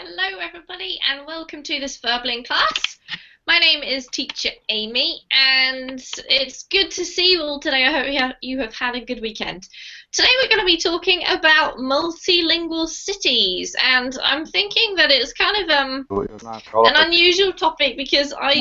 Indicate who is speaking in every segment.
Speaker 1: Hello everybody and welcome to this verbling class. My name is Teacher Amy and it's good to see you all today. I hope you have had a good weekend. Today we're going to be talking about multilingual cities, and I'm thinking that it's kind of an unusual topic because I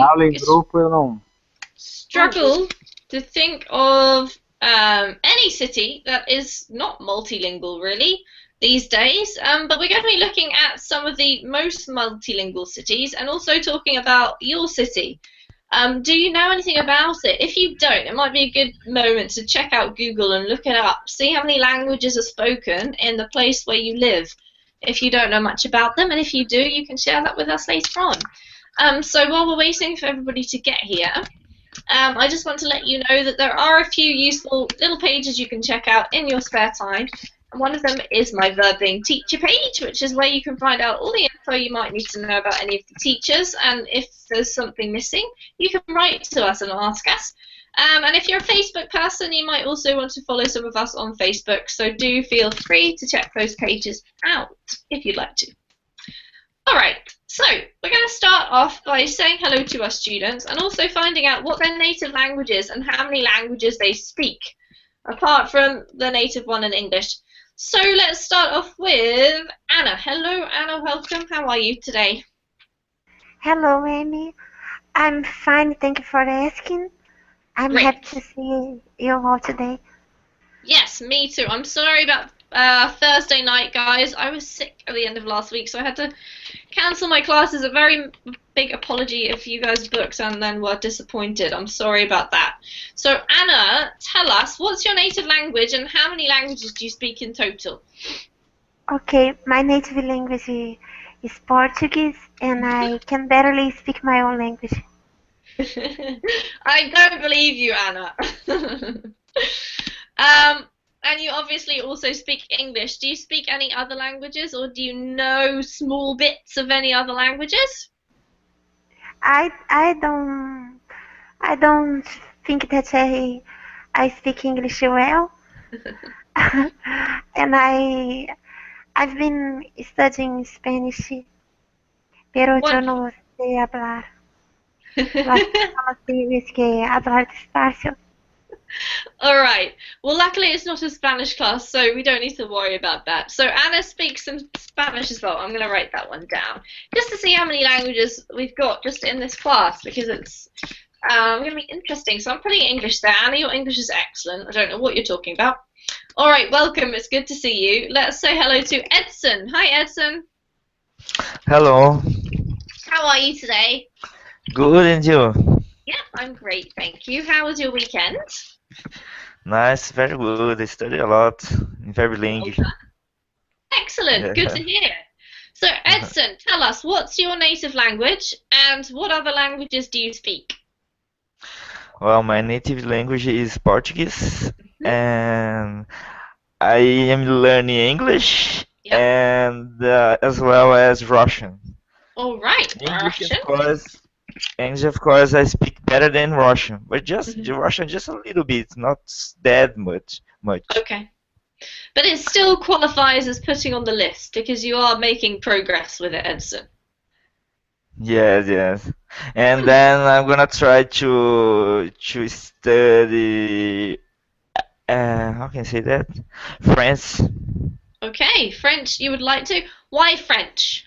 Speaker 1: struggle to think of any city that is not multilingual really these days, but we're going to be looking at some of the most multilingual cities and also talking about your city. Do you know anything about it? If you don't, it might be a good moment to check out Google and look it up, see how many languages are spoken in the place where you live, if you don't know much about them, and if you do, you can share that with us later on. So while we're waiting for everybody to get here, I just want to let you know that there are a few useful little pages you can check out in your spare time. And one of them is my Verbing teacher page, which is where you can find out all the info you might need to know about any of the teachers, and if there's something missing, you can write to us and ask us. And if you're a Facebook person, you might also want to follow some of us on Facebook, so do feel free to check those pages out if you'd like to. Alright, so we're going to start off by saying hello to our students and also finding out what their native language is and how many languages they speak, apart from the native one in English. So let's start off with Anna. Hello Anna, welcome. How are you today?
Speaker 2: Hello Amy. I'm fine, thank you for asking. I'm
Speaker 1: Great.
Speaker 2: happy to see you all today.
Speaker 1: Yes, me too. I'm sorry about Thursday night, guys. I was sick at the end of last week, so I had to cancel my classes. A very big apology if you guys booked and then were disappointed. I'm sorry about that. So Anna, tell us, what's your native language and how many languages do you speak in total?
Speaker 2: Okay, my native language is Portuguese, and I can barely speak my own language.
Speaker 1: I don't believe you, Anna. And you obviously also speak English. Do you speak any other languages, or do you know small bits of any other languages?
Speaker 2: I don't think that I speak English well. And I've been studying Spanish, pero yo no sé hablar. Las personas tienen que hablar despacio.
Speaker 1: Alright, well luckily it's not a Spanish class, so we don't need to worry about that. So Anna speaks some Spanish as well. I'm going to write that one down, just to see how many languages we've got just in this class, because it's going to be interesting. So I'm putting English there. Anna, your English is excellent. I don't know what you're talking about. Alright, welcome, it's good to see you. Let's say hello to Edson. Hi Edson.
Speaker 3: Hello.
Speaker 1: How are you today?
Speaker 3: Good, and you?
Speaker 1: Yeah, I'm great, thank you. How was your weekend?
Speaker 3: Nice, very good. I study a lot in very language.
Speaker 1: Excellent,
Speaker 3: Yeah.
Speaker 1: good to hear. So Edson, tell us, what's your native language and what other languages do you speak?
Speaker 3: Well, my native language is Portuguese, and I am learning English and as well as Russian.
Speaker 1: All right, Russian.
Speaker 3: English, of course, I speak better than Russian, but just Russian, just a little bit, not that much.
Speaker 1: Okay, but it still qualifies as putting on the list because you are making progress with it, Edson.
Speaker 3: Yes. And then I'm gonna try to study. How can I say that? French.
Speaker 1: Okay, French. You would like to? Why French?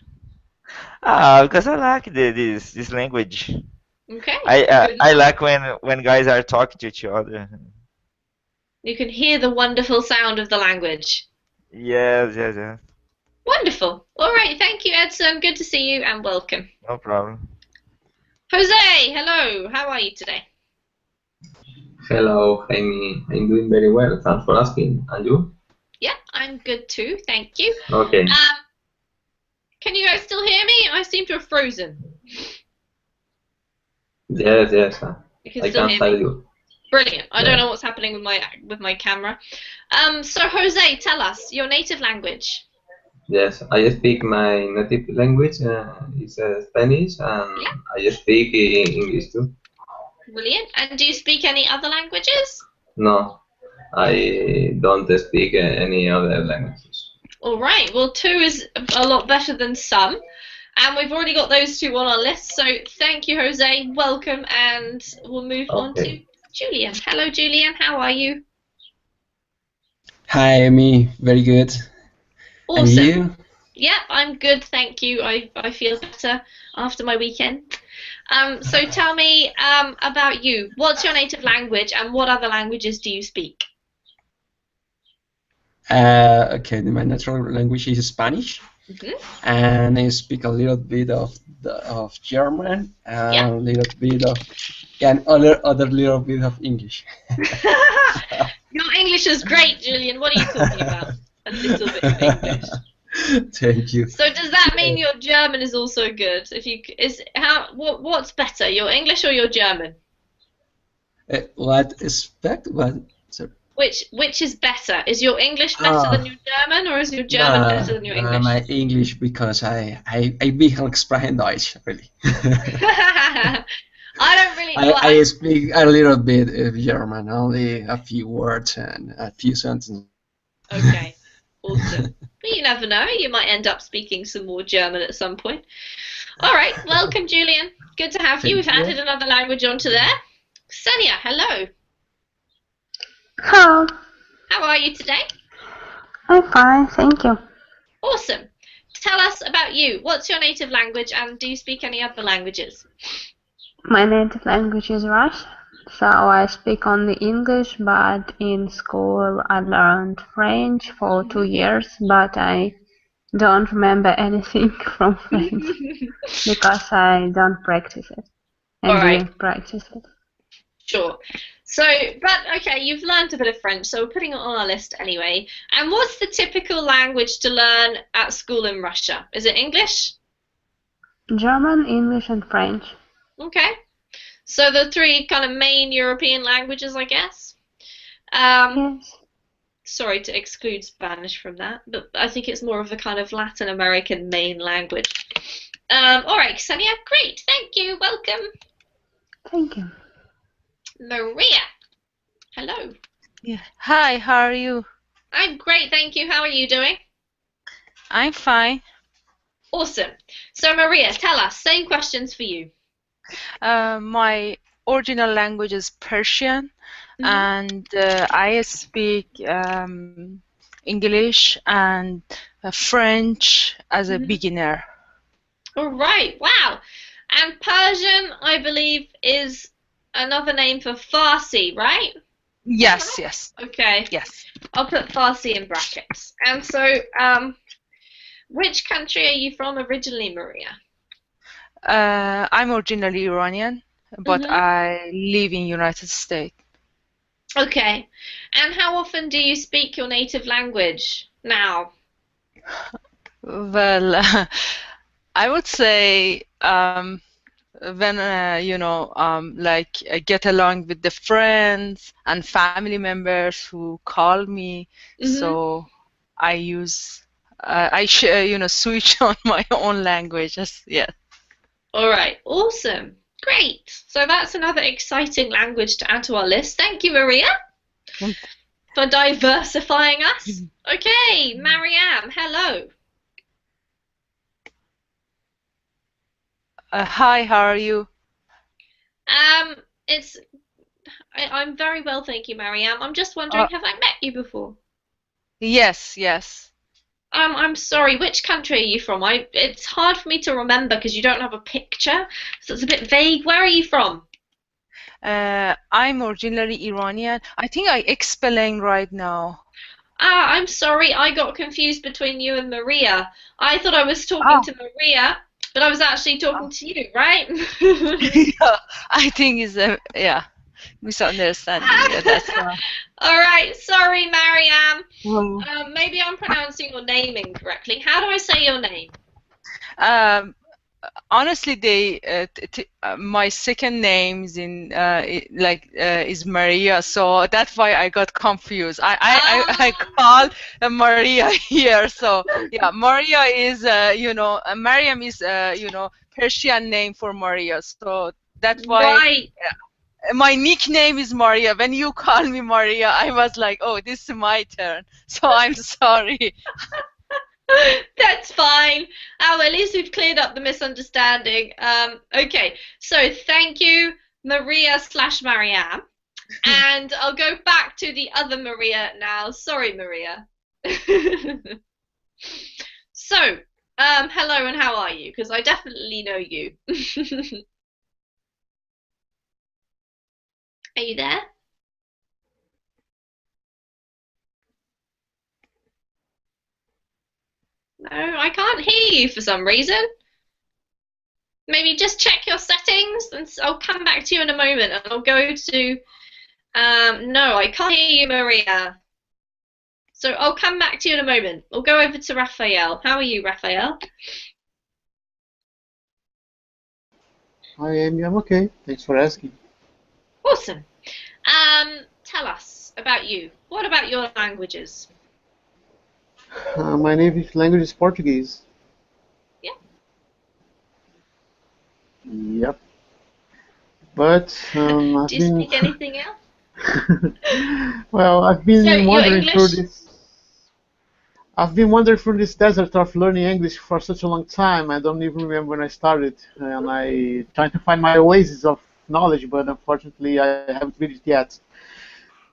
Speaker 3: Because I like this language.
Speaker 1: Okay.
Speaker 3: I like when guys are talking to each other.
Speaker 1: You can hear the wonderful sound of the language.
Speaker 3: Yes.
Speaker 1: Wonderful. All right, thank you, Edson. Good to see you and welcome.
Speaker 3: No problem.
Speaker 1: Jose, hello. How are you today?
Speaker 4: Hello, Amy. I'm doing very well. Thanks for asking. And you?
Speaker 1: Yeah, I'm good too. Thank you.
Speaker 4: Okay.
Speaker 1: Can you guys still hear me? I seem to have frozen.
Speaker 4: Yes.
Speaker 1: You can
Speaker 4: I
Speaker 1: still
Speaker 4: can
Speaker 1: hear
Speaker 4: hear
Speaker 1: me.
Speaker 4: you.
Speaker 1: Brilliant. I don't know what's happening with my camera. So Jose, tell us your native language.
Speaker 4: Yes, I speak my native language. It's Spanish, and I speak English too.
Speaker 1: Brilliant. And do you speak any other languages?
Speaker 4: No, I don't speak any other languages.
Speaker 1: All right. Well, 2 is a lot better than some. And we've already got those two on our list, so thank you, Jose. Welcome, and we'll move on to Julian. Hello, Julian. How are you?
Speaker 5: Hi, Amy. Very good.
Speaker 1: Awesome.
Speaker 5: And you?
Speaker 1: Yeah, I'm good, thank you. I feel better after my weekend. So tell me about you. What's your native language, and what other languages do you speak?
Speaker 5: Okay, my natural language is Spanish, and I speak a little bit of German, and a little bit of other little bit of English.
Speaker 1: Your English is great, Julian. What are you talking about? A little bit of English.
Speaker 5: Thank you.
Speaker 1: So does that mean your German is also good? What's better, your English or your German?
Speaker 5: Sorry.
Speaker 1: Which is better? Is your English better than your German, or is your German better than your English?
Speaker 5: My English, because I will sprechen Deutsch, really.
Speaker 1: I don't really know.
Speaker 5: I speak a little bit of German, only a few words and a few sentences.
Speaker 1: Okay, awesome. But you never know, you might end up speaking some more German at some point. All right, welcome, Julian. Good to have you. We've added another language onto there. Ksenia, hello.
Speaker 2: Hello.
Speaker 1: How are you today?
Speaker 2: I'm fine, thank you.
Speaker 1: Awesome. Tell us about you. What's your native language, and do you speak any other languages?
Speaker 2: My native language is Russian, so I speak only English, but in school I learned French for 2 years, but I don't remember anything from French because I don't practice it and didn't practice it.
Speaker 1: Sure. So, but okay, you've learned a bit of French, so we're putting it on our list anyway. And what's the typical language to learn at school in Russia? Is it English?
Speaker 2: German, English, and French.
Speaker 1: Okay. So the three kind of main European languages, I guess.
Speaker 2: Yes.
Speaker 1: Sorry to exclude Spanish from that, but I think it's more of the kind of Latin American main language. All right, Ksenia, great. Thank you. Welcome.
Speaker 2: Thank you.
Speaker 1: Maria, hello.
Speaker 6: Yeah. Hi, how are you?
Speaker 1: I'm great, thank you. How are you doing?
Speaker 6: I'm fine.
Speaker 1: Awesome. So Maria, tell us, same questions for you.
Speaker 6: My original language is Persian, and I speak English and French as a beginner.
Speaker 1: All right, wow. And Persian, I believe, is another name for Farsi, right?
Speaker 6: Yes, yes.
Speaker 1: Okay.
Speaker 6: Yes.
Speaker 1: I'll put Farsi in brackets. And so, which country are you from originally, Maria?
Speaker 6: I'm originally Iranian, but I live in United States.
Speaker 1: Okay. And how often do you speak your native language now?
Speaker 6: Well, I would say when get along with the friends and family members who call me, so I use switch on my own languages. Yeah.
Speaker 1: All right, awesome, great. So that's another exciting language to add to our list. Thank you, Maria, for diversifying us. Okay, Mariam, hello.
Speaker 6: Hi, how are you?
Speaker 1: I'm very well, thank you, Mariam. I'm just wondering, have I met you before?
Speaker 6: Yes, yes.
Speaker 1: I'm sorry, which country are you from? It's hard for me to remember because you don't have a picture, so it's a bit vague. Where are you from?
Speaker 6: I'm originally Iranian. I think I explained right now.
Speaker 1: I'm sorry, I got confused between you and Maria. I thought I was talking to Maria, but I was actually talking to you, right?
Speaker 6: Yeah, I think it's misunderstanding. Yeah, that's why.
Speaker 1: All right, sorry, Mariam. Maybe I'm pronouncing your name incorrectly. How do I say your name?
Speaker 6: Honestly, my second name is is Maria, so that's why I got confused. I called Maria here, so yeah, Maria is Mariam is Persian name for Maria, so that's why.
Speaker 1: Right.
Speaker 6: My nickname is Maria. When you call me Maria, I was like, oh, this is my turn. So I'm sorry.
Speaker 1: That's fine. Oh, at least we've cleared up the misunderstanding. Okay, so thank you, Maria/Marianne. And I'll go back to the other Maria now. Sorry, Maria. So, hello and how are you? Because I definitely know you. Are you there? No, I can't hear you for some reason. Maybe just check your settings and I'll come back to you in a moment and I'll go to no, I can't hear you, Maria. So I'll come back to you in a moment. We'll go over to Raphael. How are you, Raphael?
Speaker 7: Hi, Amy. I'm okay. Thanks for asking.
Speaker 1: Awesome. Tell us about you. What about your languages?
Speaker 7: My native language is Portuguese.
Speaker 1: Yeah.
Speaker 7: Yep. But I've
Speaker 1: Do you speak anything else?
Speaker 7: Well, I've been
Speaker 1: So,
Speaker 7: wandering
Speaker 1: your
Speaker 7: through
Speaker 1: English?
Speaker 7: this. I've been wandering through this desert of learning English for such a long time. I don't even remember when I started, and I trying to find my oasis of knowledge, but unfortunately, I haven't reached it yet.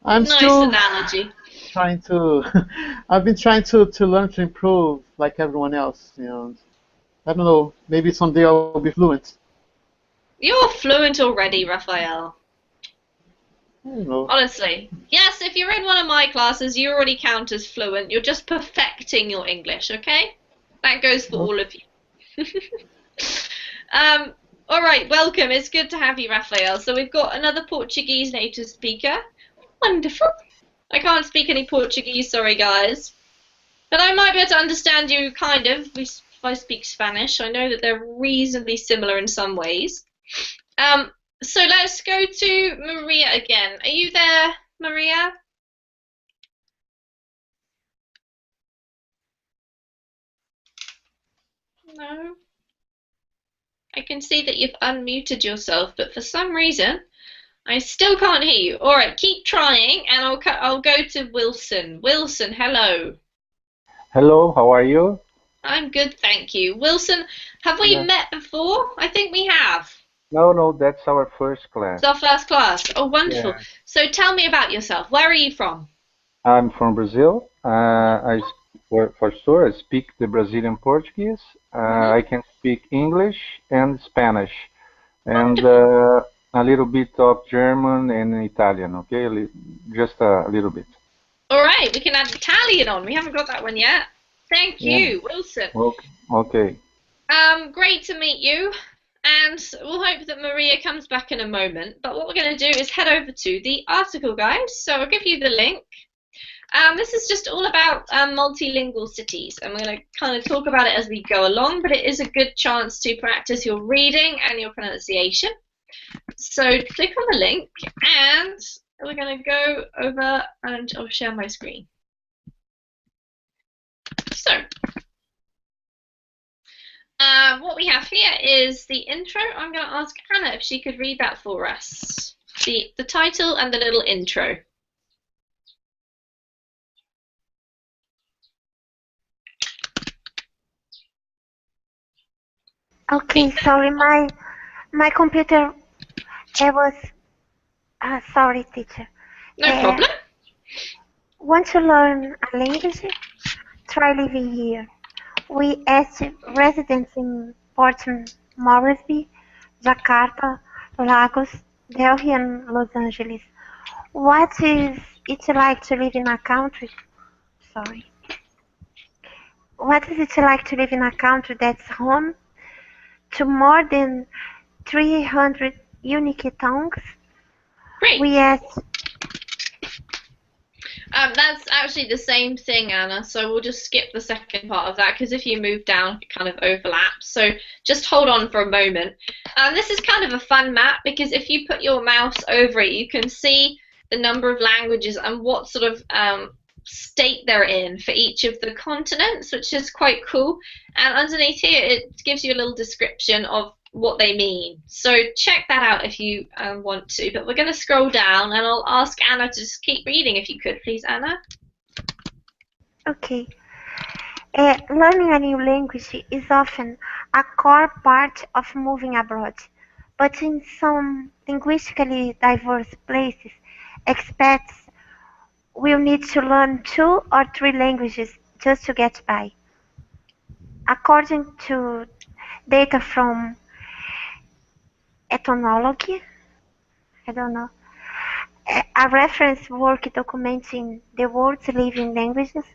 Speaker 7: I'm
Speaker 1: Nice
Speaker 7: still
Speaker 1: analogy.
Speaker 7: trying to. I've been trying to learn to improve like everyone else. You know, I don't know. Maybe someday I'll be fluent.
Speaker 1: You're fluent already, Raphael.
Speaker 7: I don't know.
Speaker 1: Honestly. Yes, if you're in one of my classes, you already count as fluent. You're just perfecting your English, okay? That goes for all of you. All right, welcome. It's good to have you, Raphael. So we've got another Portuguese native speaker. Wonderful. I can't speak any Portuguese, sorry, guys. But I might be able to understand you, kind of, if I speak Spanish. I know that they're reasonably similar in some ways. So let's go to Maria again. Are you there, Maria? No. I can see that you've unmuted yourself, but for some reason, I still can't hear you. All right, keep trying, and I'll go to Wilson. Wilson, hello.
Speaker 8: Hello, how are you?
Speaker 1: I'm good, thank you. Wilson, have we met before? I think we have.
Speaker 8: No, that's our first class.
Speaker 1: It's our first class. Oh, wonderful.
Speaker 8: Yeah.
Speaker 1: So tell me about yourself. Where are you from?
Speaker 8: I'm from Brazil. For sure, I speak the Brazilian Portuguese. I can speak English and Spanish, and a little bit of German and Italian. Okay, just a little bit.
Speaker 1: All right, we can add Italian on. We haven't got that one yet. Thank you, Wilson.
Speaker 8: Okay.
Speaker 1: Great to meet you. And we'll hope that Maria comes back in a moment. But what we're going to do is head over to the article guide. So I'll give you the link. This is just all about multilingual cities. And we're going to kind of talk about it as we go along. But it is a good chance to practice your reading and your pronunciation. So click on the link. And we're going to go over and I'll share my screen. So what we have here is the intro. I'm going to ask Anna if she could read that for us. The title and the little intro.
Speaker 9: Okay, sorry, my computer. I was sorry, teacher.
Speaker 1: No problem.
Speaker 9: Want to learn a language? Try living here. We asked residents in Port Moresby, Jakarta, Lagos, Delhi, and Los Angeles. What is it like to live in a country? Sorry. What is it like to live in a country that's home to more than 300 unique tongues?
Speaker 1: Great.
Speaker 9: We asked.
Speaker 1: That's actually the same thing, Anna, so we'll just skip the second part of that because if you move down, it kind of overlaps. So just hold on for a moment. This is kind of a fun map because if you put your mouse over it, you can see the number of languages and what sort of state they're in for each of the continents, which is quite cool. And underneath here, it gives you a little description of what they mean. So check that out if you want to. But we're going to scroll down and I'll ask Anna to just keep reading if you could, please, Anna.
Speaker 9: Okay. Learning a new language is often a core part of moving abroad, but in some linguistically diverse places, expats will need to learn 2 or 3 languages just to get by. According to data from Ethnology, I don't know, a reference work documenting the world's living languages,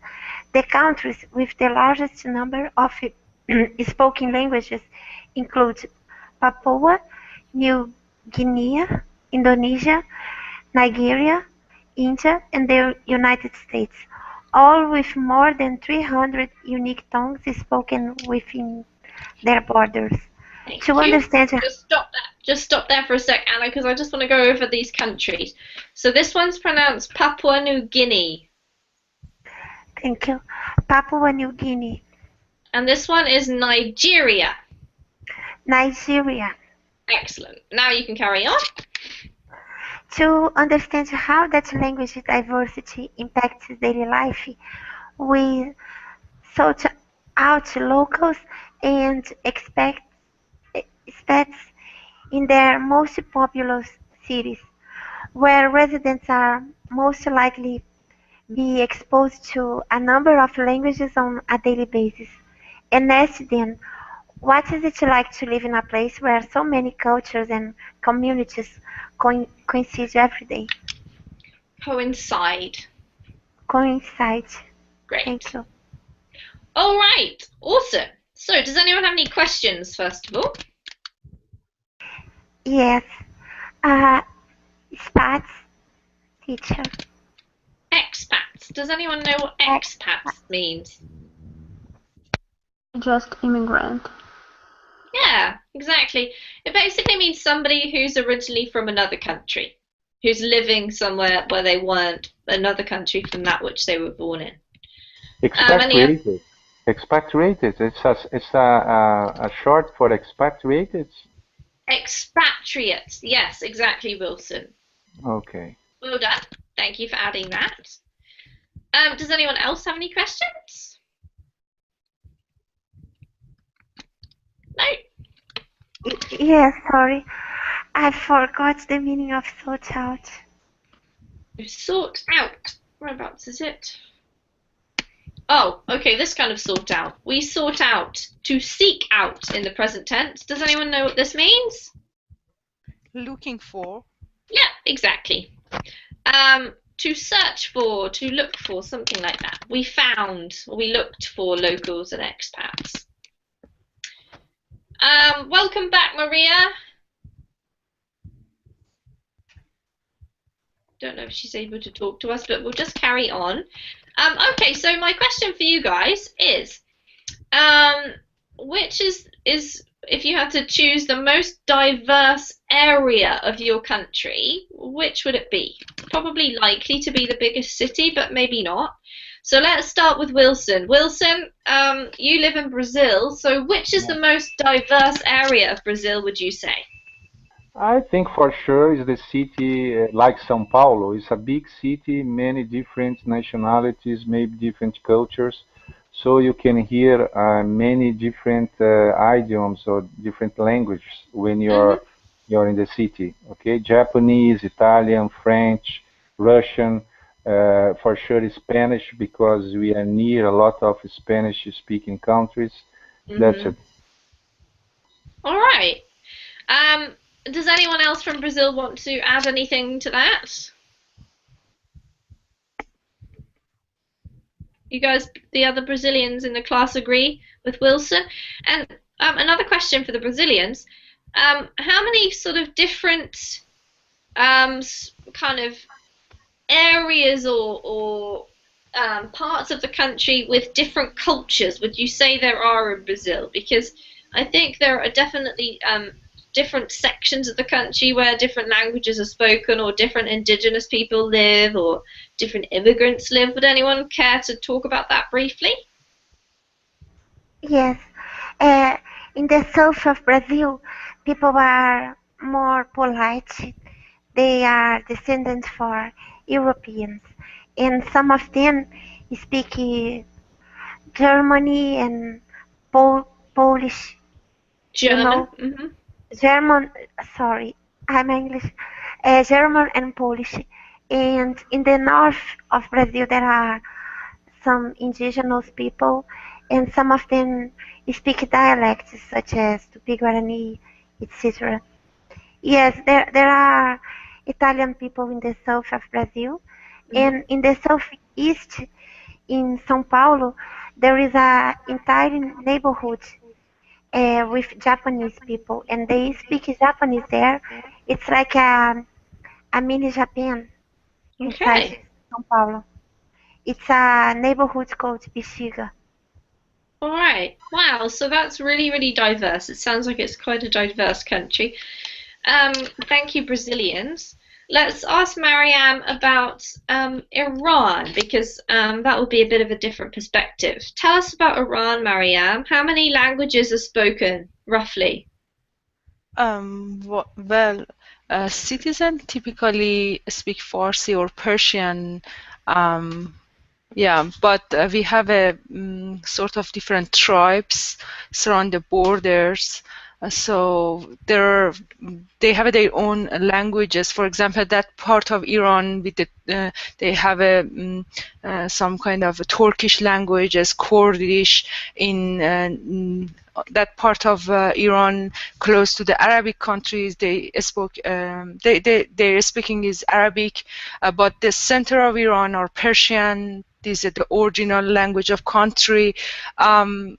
Speaker 9: the countries with the largest number of spoken languages include Papua New Guinea, Indonesia, Nigeria, India, and the United States, all with more than 300 unique tongues spoken within their borders.
Speaker 1: Thank
Speaker 9: To
Speaker 1: you.
Speaker 9: understand,
Speaker 1: Just stop there for a sec, Anna, because I just want to go over these countries. So this one's pronounced Papua New Guinea,
Speaker 9: thank you, Papua New Guinea,
Speaker 1: and this one is Nigeria.
Speaker 9: Nigeria.
Speaker 1: Excellent. Now you can carry on.
Speaker 9: To understand how that language diversity impacts daily life, we sought out locals and expats in their most populous cities, where residents are most likely be exposed to a number of languages on a daily basis, and asked them, what is it like to live in a place where so many cultures and communities coincide every day?
Speaker 1: Coincide.
Speaker 9: Coincide.
Speaker 1: Great.
Speaker 9: Thank you.
Speaker 1: All right. Awesome. So does anyone have any questions, first of all?
Speaker 9: Yes. Spats, teacher.
Speaker 1: Expats. Does anyone know what expats means?
Speaker 2: Just immigrant.
Speaker 1: Yeah, exactly. It basically means somebody who's originally from another country, who's living somewhere where they weren't another country from that which they were born in.
Speaker 8: Expatriated. Expatriated. It's a short for expatriated.
Speaker 1: Expatriates. Yes, exactly, Wilson.
Speaker 8: Okay.
Speaker 1: Well done. Thank you for adding that. Does anyone else have any questions? No?
Speaker 9: Yes, sorry. I forgot the meaning of sort out.
Speaker 1: Sort out. Whereabouts is it? Oh, okay, this kind of sort out. We sort out, to seek out in the present tense. Does anyone know what this means?
Speaker 6: Looking for.
Speaker 1: Yeah, exactly. To search for, to look for, something like that. We found, or we looked for locals and expats. Welcome back, Maria. Don't know if she's able to talk to us, but we'll just carry on. Okay, so my question for you guys is, which is if you had to choose the most diverse area of your country, which would it be? Probably likely to be the biggest city, but maybe not. So let's start with Wilson. Wilson, you live in Brazil, so which is the most diverse area of Brazil, would you say?
Speaker 8: I think for sure is the city like São Paulo. It's a big city, many different nationalities, maybe different cultures. So you can hear many different idioms or different languages when you're in the city. Okay, Japanese, Italian, French, Russian, for sure Spanish because we are near a lot of Spanish-speaking countries. That's it.
Speaker 1: All right. Does anyone else from Brazil want to add anything to that? You guys, the other Brazilians in the class, agree with Wilson? And another question for the Brazilians. How many sort of different kind of areas or parts of the country with different cultures would you say there are in Brazil? Because I think there are definitely different sections of the country where different languages are spoken, or different indigenous people live, or different immigrants live. Would anyone care to talk about that briefly?
Speaker 9: Yes. In the south of Brazil, people are more polite. They are descendants for Europeans, and some of them speak Germany and Polish. You
Speaker 1: German.
Speaker 9: know, German. Sorry, I'm English. German and Polish. And in the north of Brazil, there are some indigenous people, and some of them speak dialects such as Tupi-Guarani, etc. Yes, there are Italian people in the south of Brazil, and in the southeast, in São Paulo, there is a entire neighborhood with Japanese people, and they speak Japanese there. It's like a mini Japan inside São Paulo. It's a neighborhood called Bexiga.
Speaker 1: All right. Wow. So that's really, really diverse. It sounds like it's quite a diverse country. Thank you, Brazilians. Let's ask Mariam about Iran, because that will be a bit of a different perspective. Tell us about Iran, Mariam. How many languages are spoken, roughly?
Speaker 6: Well, citizens typically speak Farsi or Persian. Yeah, but we have a sort of different tribes surround the borders. So they have their own languages. For example, that part of Iran with they have some kind of a Turkish language as Kurdish. In that part of Iran, close to the Arabic countries, they spoke. Their speaking is Arabic, but the center of Iran are Persian. This is the original language of country, and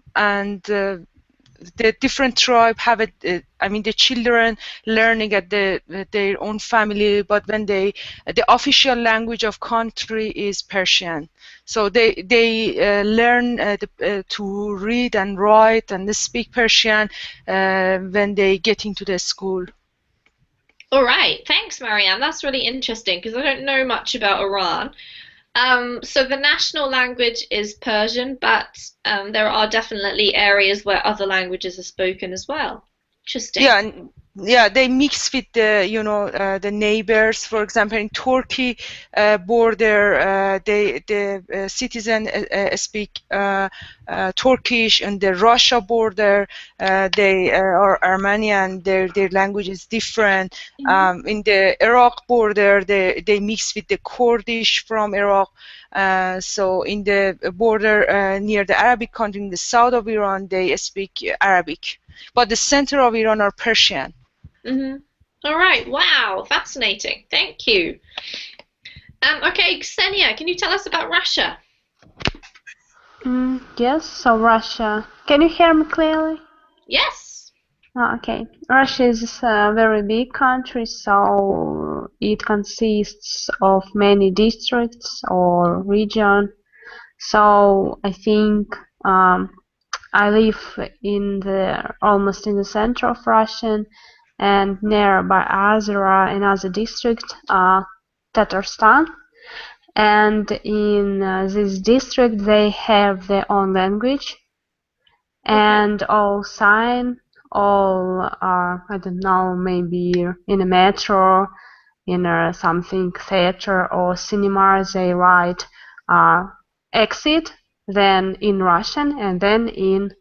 Speaker 6: the different tribe have it. I mean, the children learning at their own family, but when the official language of country is Persian, so they learn to read and write and speak Persian when they get into the school.
Speaker 1: All right, thanks, Mariam. That's really interesting because I don't know much about Iran. So the national language is Persian, but there are definitely areas where other languages are spoken as well. Interesting.
Speaker 6: Yeah, they mix with the the neighbors. For example, in Turkey border, the citizen speak Turkish, and the Russia border they are Armenian. Their language is different. In the Iraq border, they mix with the Kurdish from Iraq. So in the border near the Arabic country, in the south of Iran, they speak Arabic. But the center of Iran are Persian.
Speaker 1: All right. Wow. Fascinating. Thank you. Okay, Ksenia, can you tell us about Russia?
Speaker 2: Yes. So Russia. Can you hear me clearly?
Speaker 1: Yes.
Speaker 2: Okay. Russia is a very big country, so it consists of many districts or region. So I think I live almost in the center of Russia, and nearby Azera, another district, Tatarstan. And in this district, they have their own language, and all sign, I don't know, maybe in a metro, in something theater or cinema, they write exit, then in Russian, and then in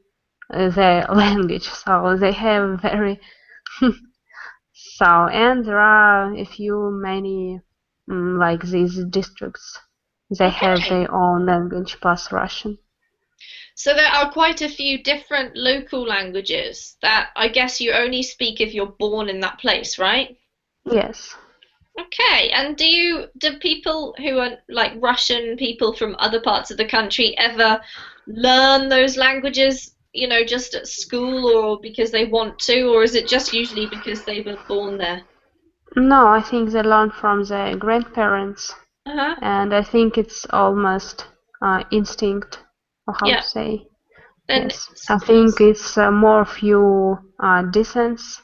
Speaker 2: their language. So they have very and there are many like these districts. They have their own language plus Russian.
Speaker 1: So there are quite a few different local languages that I guess you only speak if you're born in that place, right?
Speaker 2: Yes.
Speaker 1: Okay, and do people who are like Russian people from other parts of the country ever learn those languages, just at school or because they want to, or is it just usually because they were born there?
Speaker 2: No, I think they learn from their grandparents, and I think it's almost instinct, or how to say. Yes. I think it's more few distance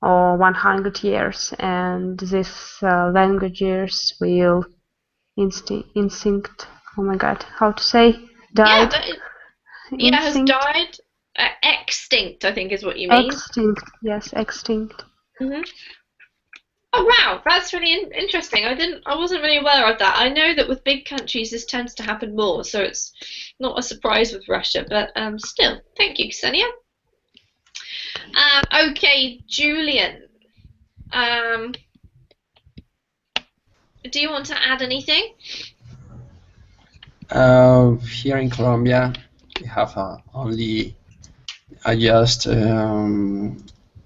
Speaker 2: or 100 years, and these languages will instinct. Oh my God, how to say? Died.
Speaker 1: Has died. Extinct, I think, is what you mean.
Speaker 2: Extinct, yes, extinct.
Speaker 1: Oh wow, that's really interesting. I wasn't really aware of that. I know that with big countries this tends to happen more, so it's not a surprise with Russia. But still, thank you, Ksenia. Okay, Julian. Do you want to add anything?
Speaker 5: Here in Colombia, we have only just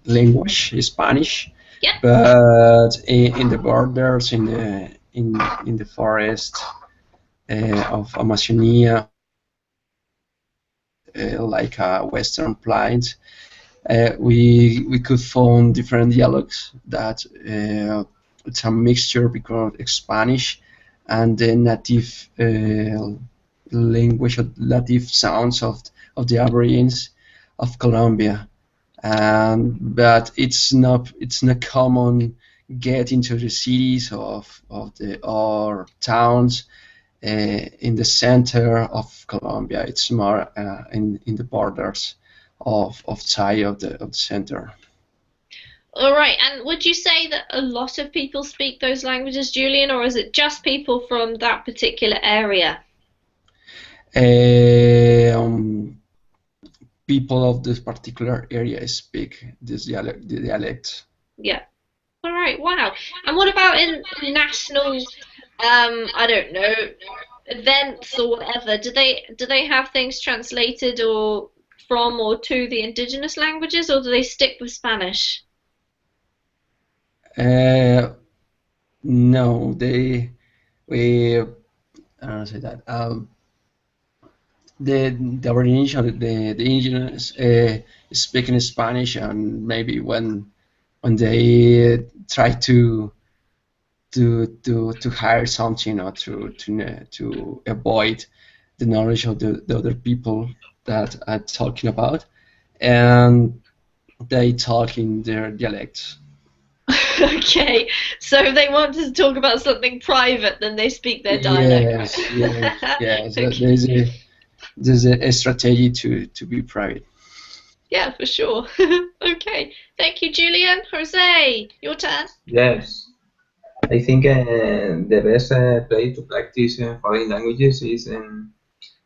Speaker 5: language, Spanish.
Speaker 1: Yeah.
Speaker 5: But in the borders, in the forest of Amazonia, like Western Plains, we could find different dialects that it's a mixture because Spanish and the native language, native sounds of the Aborigines of Colombia. But it's not common get into the cities or towns in the center of Colombia. It's more in the borders of side of the center.
Speaker 1: All right, and would you say that a lot of people speak those languages, Julian, or is it just people from that particular area?
Speaker 5: People of this particular area speak the dialect.
Speaker 1: Yeah. All right. Wow. And what about in national, I don't know, events or whatever? Do they have things translated or from or to the indigenous languages, or do they stick with Spanish?
Speaker 5: No, I don't say that. The indigenous speaking Spanish, and maybe when they try to hire something or to avoid the knowledge of the other people that I'm talking about, and they talk in their dialects.
Speaker 1: Okay, so if they want to talk about something private, then they speak their dialect.
Speaker 5: Yes.
Speaker 1: Okay.
Speaker 5: There's a strategy to be private.
Speaker 1: Yeah, for sure. Okay, thank you, Julian. Jose, your turn.
Speaker 4: Yes, I think the best place to practice foreign languages is in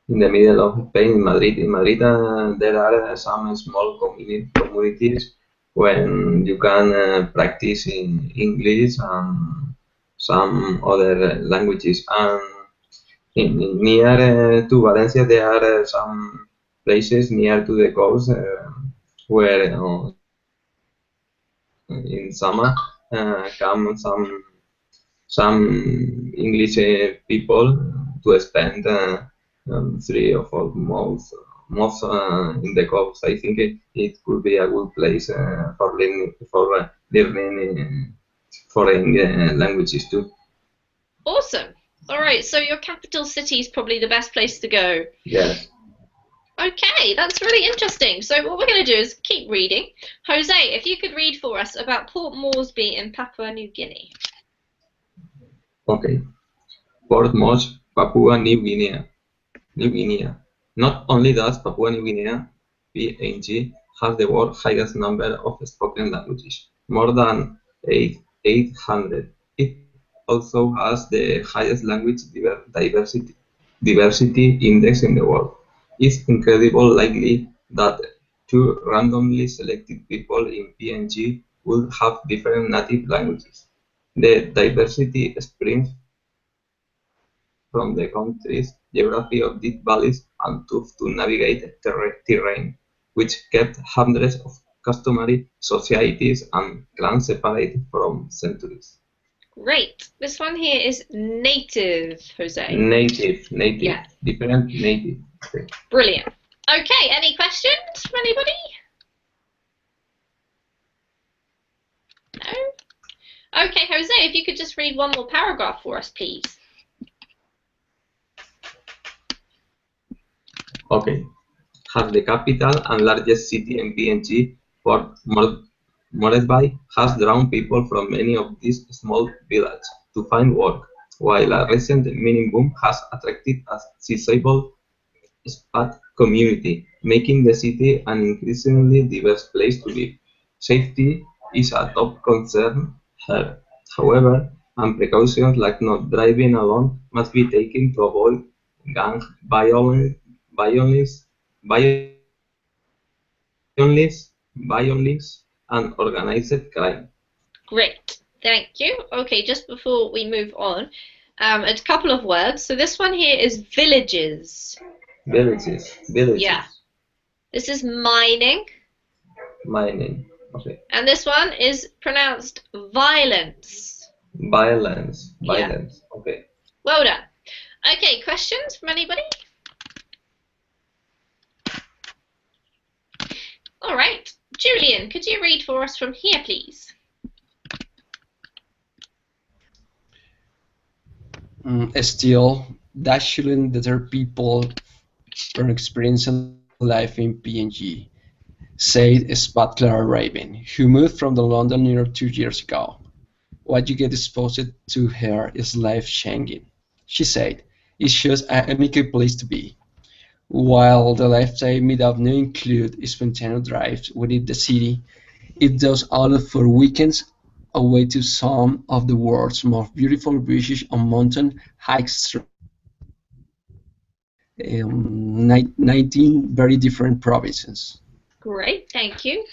Speaker 4: the middle of Spain, in Madrid. In Madrid, there are some small communities when you can practice in English and some other languages. And near to Valencia, there are some places near to the coast where in summer come some English people to spend 3 or 4 months in the coast. I think it could be a good place for learning foreign languages too.
Speaker 1: Awesome. All right, so your capital city is probably the best place to go.
Speaker 4: Yes.
Speaker 1: Okay, that's really interesting. So what we're going to do is keep reading. Jose, if you could read for us about Port Moresby in Papua New Guinea.
Speaker 4: Okay. Port Moresby, Papua New Guinea. Not only does Papua New Guinea, PNG, have the world's highest number of spoken languages, more than 800. It also has the highest language diversity index in the world. It's incredibly likely that 2 randomly selected people in PNG would have different native languages. The diversity springs from the country's geography of deep valleys and tough to navigate terrain, which kept hundreds of customary societies and clans separated from centuries.
Speaker 1: Great. This one here is native, Jose.
Speaker 4: Native.
Speaker 1: Yeah.
Speaker 4: Different native. Okay.
Speaker 1: Brilliant. Okay, any questions from anybody? No? Okay, Jose, if you could just read one more paragraph for us, please.
Speaker 4: Okay. Has the capital and largest city in PNG, Port Moresby, has drawn people from many of these small villages to find work, while a recent mining boom has attracted a sizable expat community, making the city an increasingly diverse place to live. Safety is a top concern here, However, and precautions like not driving alone must be taken to avoid gang violence, and organized crime.
Speaker 1: Great, thank you. Okay, just before we move on, a couple of words. So this one here is villages.
Speaker 4: Villages.
Speaker 1: Yeah. This is mining.
Speaker 4: Mining. Okay.
Speaker 1: And this one is pronounced violence.
Speaker 4: Violence.
Speaker 1: Yeah.
Speaker 4: Okay.
Speaker 1: Well done. Okay, questions from anybody? All right. Julian, could you read for us from here, please?
Speaker 5: Still, that shouldn't deter people from experiencing life in PNG, said Strathclyde Raven, who moved from the London near 2 years ago. What you get exposed to here is life-changing, she said. It's just an amicable place to be. While the lifestyle meetup now include spontaneous drives within the city, it does allow for weekends away to some of the world's most beautiful beaches and mountain hikes through 19 very different provinces.
Speaker 1: Great, thank you.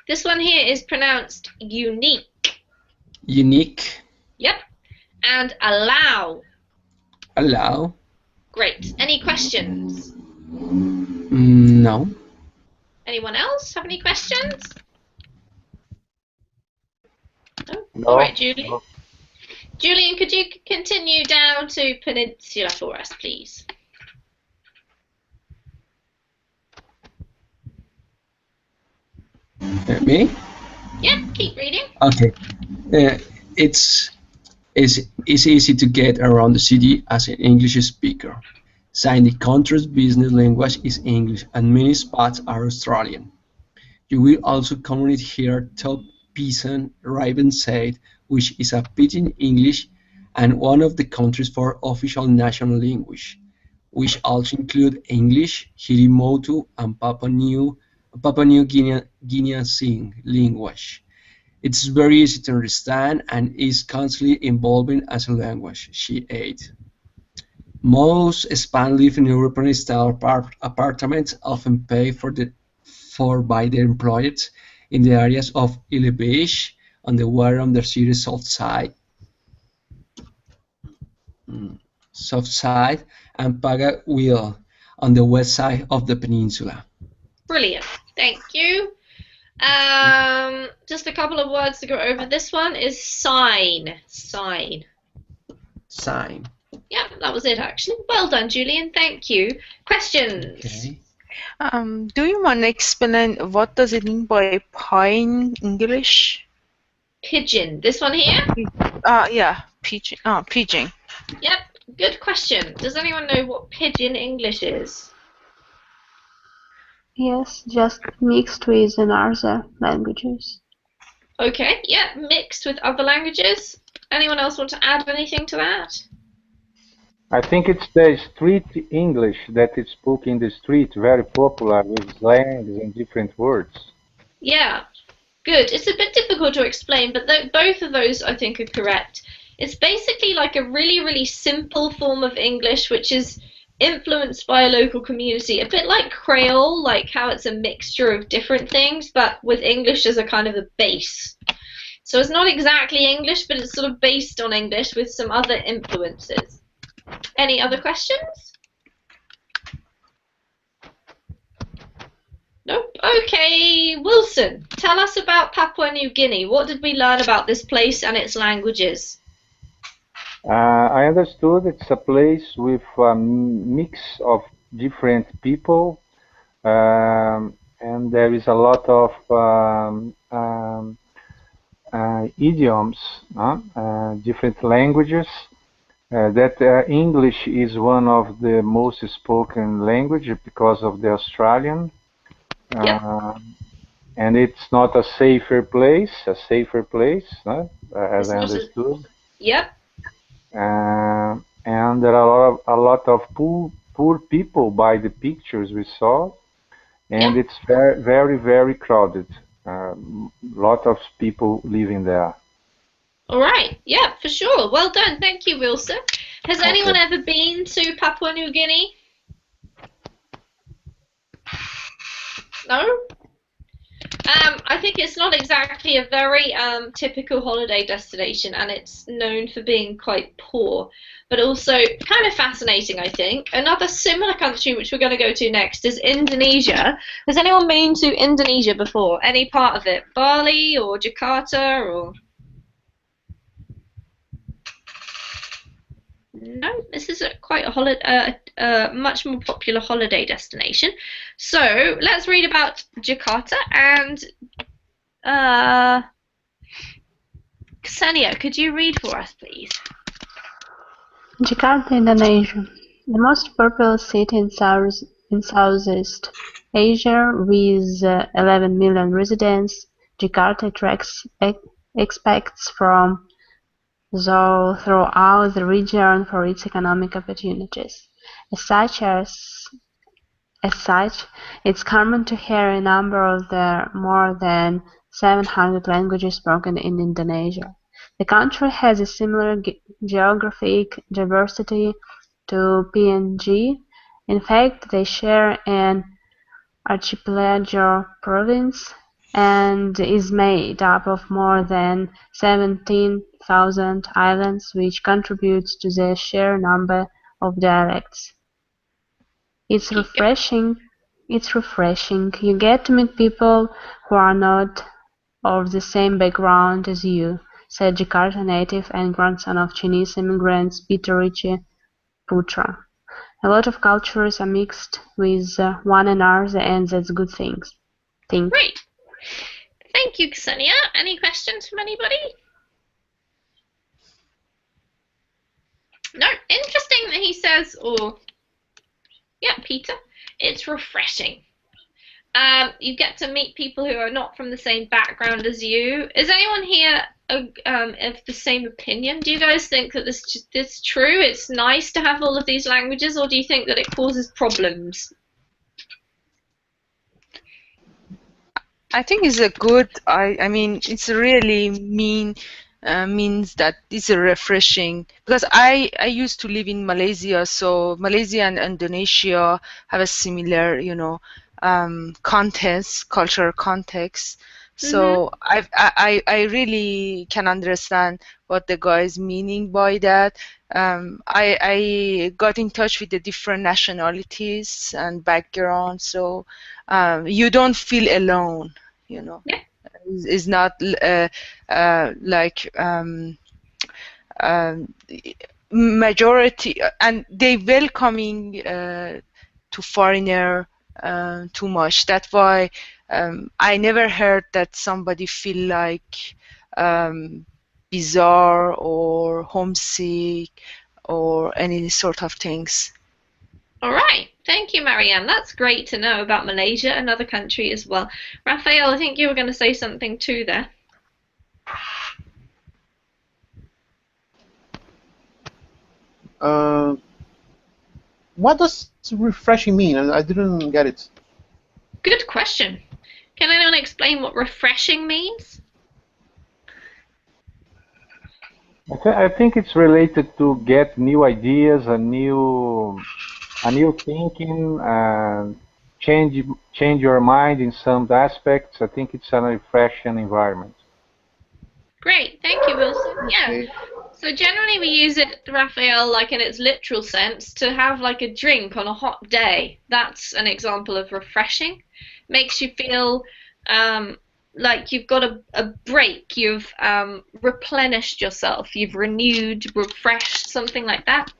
Speaker 1: This one here is pronounced unique.
Speaker 5: Unique.
Speaker 1: Yep. And allow.
Speaker 5: Allow.
Speaker 1: Great. Any questions?
Speaker 5: No.
Speaker 1: Anyone else have any questions?
Speaker 8: No.
Speaker 1: All right, Julian. No. Julian, could you continue down to Peninsula for us, please?
Speaker 5: Me?
Speaker 1: Yeah, keep reading.
Speaker 5: Okay. It's easy to get around the city as an English speaker. Since the country's business language is English and many spots are Australian. You will also commonly hear top Pidgin Raven said, which is a Pidgin English and one of the country's 4 official national languages, which also include English, Hirimotu, and Papua New Guinea Sing language. It's very easy to understand and is constantly evolving as a language, she added. Most Spanish live in European-style apartments, often paid for by their employers in the areas of Ile Beach on the water on the city's south side, and Pagahuil on the west side of the peninsula.
Speaker 1: Brilliant, thank you. Just a couple of words to go over. This one is sign. Sign. Yeah, that was it actually. Well done, Julian. Thank you. Questions?
Speaker 5: Okay.
Speaker 6: Do you want to explain what does it mean by pine English?
Speaker 1: Pigeon. This one here?
Speaker 6: Yeah, pigeon. Pigeon.
Speaker 1: Yep, good question. Does anyone know what Pidgin English is?
Speaker 2: Yes, just mixed with other languages.
Speaker 1: Okay, yeah, mixed with other languages. Anyone else want to add anything to that?
Speaker 8: I think it's the street English that is spoken in the street, very popular with slangs and different words.
Speaker 1: Yeah, good. It's a bit difficult to explain, but both of those I think are correct. It's basically like a really, really simple form of English which is influenced by a local community, a bit like Creole, like how it's a mixture of different things, but with English as a kind of a base. So it's not exactly English, but it's sort of based on English with some other influences. Any other questions? Nope. Okay, Wilson, tell us about Papua New Guinea. What did we learn about this place and its languages?
Speaker 8: I understood it's a place with a mix of different people, and there is a lot of idioms, different languages. That English is one of the most spoken language because of the Australian.
Speaker 1: Yep.
Speaker 8: And it's not a safer place, as I understood.
Speaker 1: Yep.
Speaker 8: And there are a lot of poor people by the pictures we saw, and it's very, very, very crowded. Lot of people living there.
Speaker 1: All right. Yeah, for sure. Well done. Thank you, Wilson. Has anyone ever been to Papua New Guinea? No? I think it's not exactly a very typical holiday destination, and it's known for being quite poor, but also kind of fascinating, I think. Another similar country which we're going to go to next is Indonesia. Has anyone been to Indonesia before? Any part of it? Bali or Jakarta or... No, this is quite a much more popular holiday destination. So let's read about Jakarta and Ksenia, could you read for us, please?
Speaker 2: Jakarta, Indonesia, the most populous city in Southeast Asia with 11 million residents. Jakarta attracts expats from throughout the region for its economic opportunities. As such, it's common to hear a number of the more than 700 languages spoken in Indonesia. The country has a similar geographic diversity to PNG. In fact, they share an archipelago province and is made up of more than 17,000 islands, which contributes to the sheer number of dialects. It's refreshing. You get to meet people who are not of the same background as you, said Jakarta native and grandson of Chinese immigrants Peter Ritchie Putra. A lot of cultures are mixed with one another, and that's a good thing.
Speaker 1: Great. Thank you, Ksenia. Any questions from anybody? No. Interesting that he says, yeah, Peter, it's refreshing. You get to meet people who are not from the same background as you. Is anyone here of the same opinion? Do you guys think that this is true? It's nice to have all of these languages, or do you think that it causes problems?
Speaker 6: I think it's a good. I mean, it's really means that it's a refreshing, because I used to live in Malaysia, so Malaysia and Indonesia have a similar, cultural context. So I really can understand what the guy is meaning by that. I got in touch with the different nationalities and backgrounds, so you don't feel alone,
Speaker 1: Yeah.
Speaker 6: It's not like majority, and they welcoming to foreigner too much. That's why I never heard that somebody feel like bizarre or homesick or any sort of things.
Speaker 1: All right. Thank you, Marianne. That's great to know about Malaysia, another country as well. Raphael, I think you were going to say something too there.
Speaker 7: What does refreshing mean? I didn't get it.
Speaker 1: Good question. Can anyone explain what refreshing means?
Speaker 8: I think it's related to get new ideas, a new thinking, and change your mind in some aspects. I think it's a refreshing environment.
Speaker 1: Great, thank you, Wilson. Yeah. So generally we use it, Raphael, like in its literal sense, to have like a drink on a hot day. That's an example of refreshing. Makes you feel like you've got a break, you've replenished yourself, you've renewed, refreshed, something like that.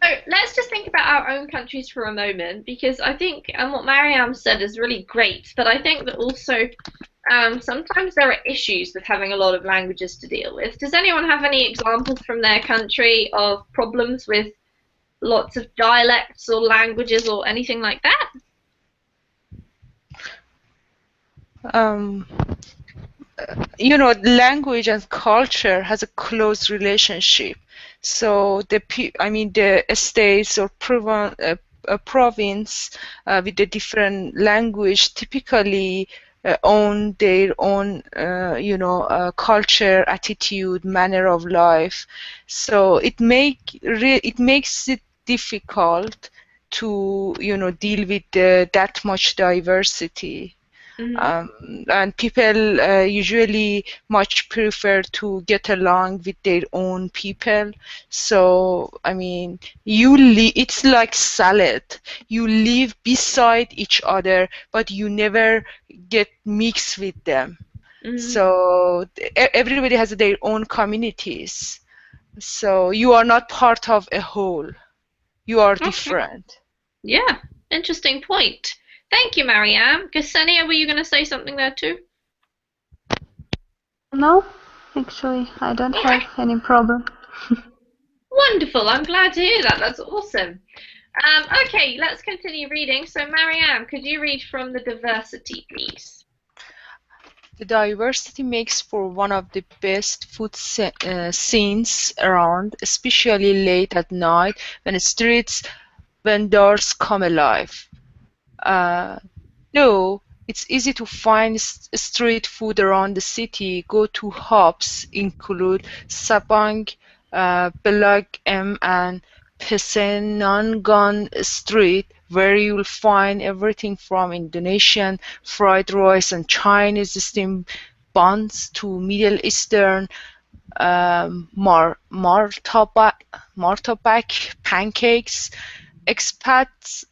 Speaker 1: So let's just think about our own countries for a moment, because I think what Mariam said is really great, but I think that also sometimes there are issues with having a lot of languages to deal with. Does anyone have any examples from their country of problems with lots of dialects or languages or anything like that?
Speaker 6: Language and culture has a close relationship. So the states or province with the different language typically own their own, culture, attitude, manner of life. So it makes it difficult to, deal with that much diversity. And people usually much prefer to get along with their own people. So, I mean, it's like salad. You live beside each other, but you never get mixed with them. So everybody has their own communities. So you are not part of a whole. You are different.
Speaker 1: Yeah, interesting point. Thank you, Mariam. Ksenia, were you going to say something there too?
Speaker 2: No, actually, I don't have any problem.
Speaker 1: Wonderful. I'm glad to hear that. That's awesome. Okay, let's continue reading. So, Mariam, could you read from the diversity, please?
Speaker 6: The diversity makes for one of the best food scenes around, especially late at night when streets vendors come alive. No, it's easy to find street food around the city. Go-to hubs include Sabang, Belag M, and Pesenangan Street, where you'll find everything from Indonesian fried rice and Chinese steamed buns to Middle Eastern martabak pancakes. Expats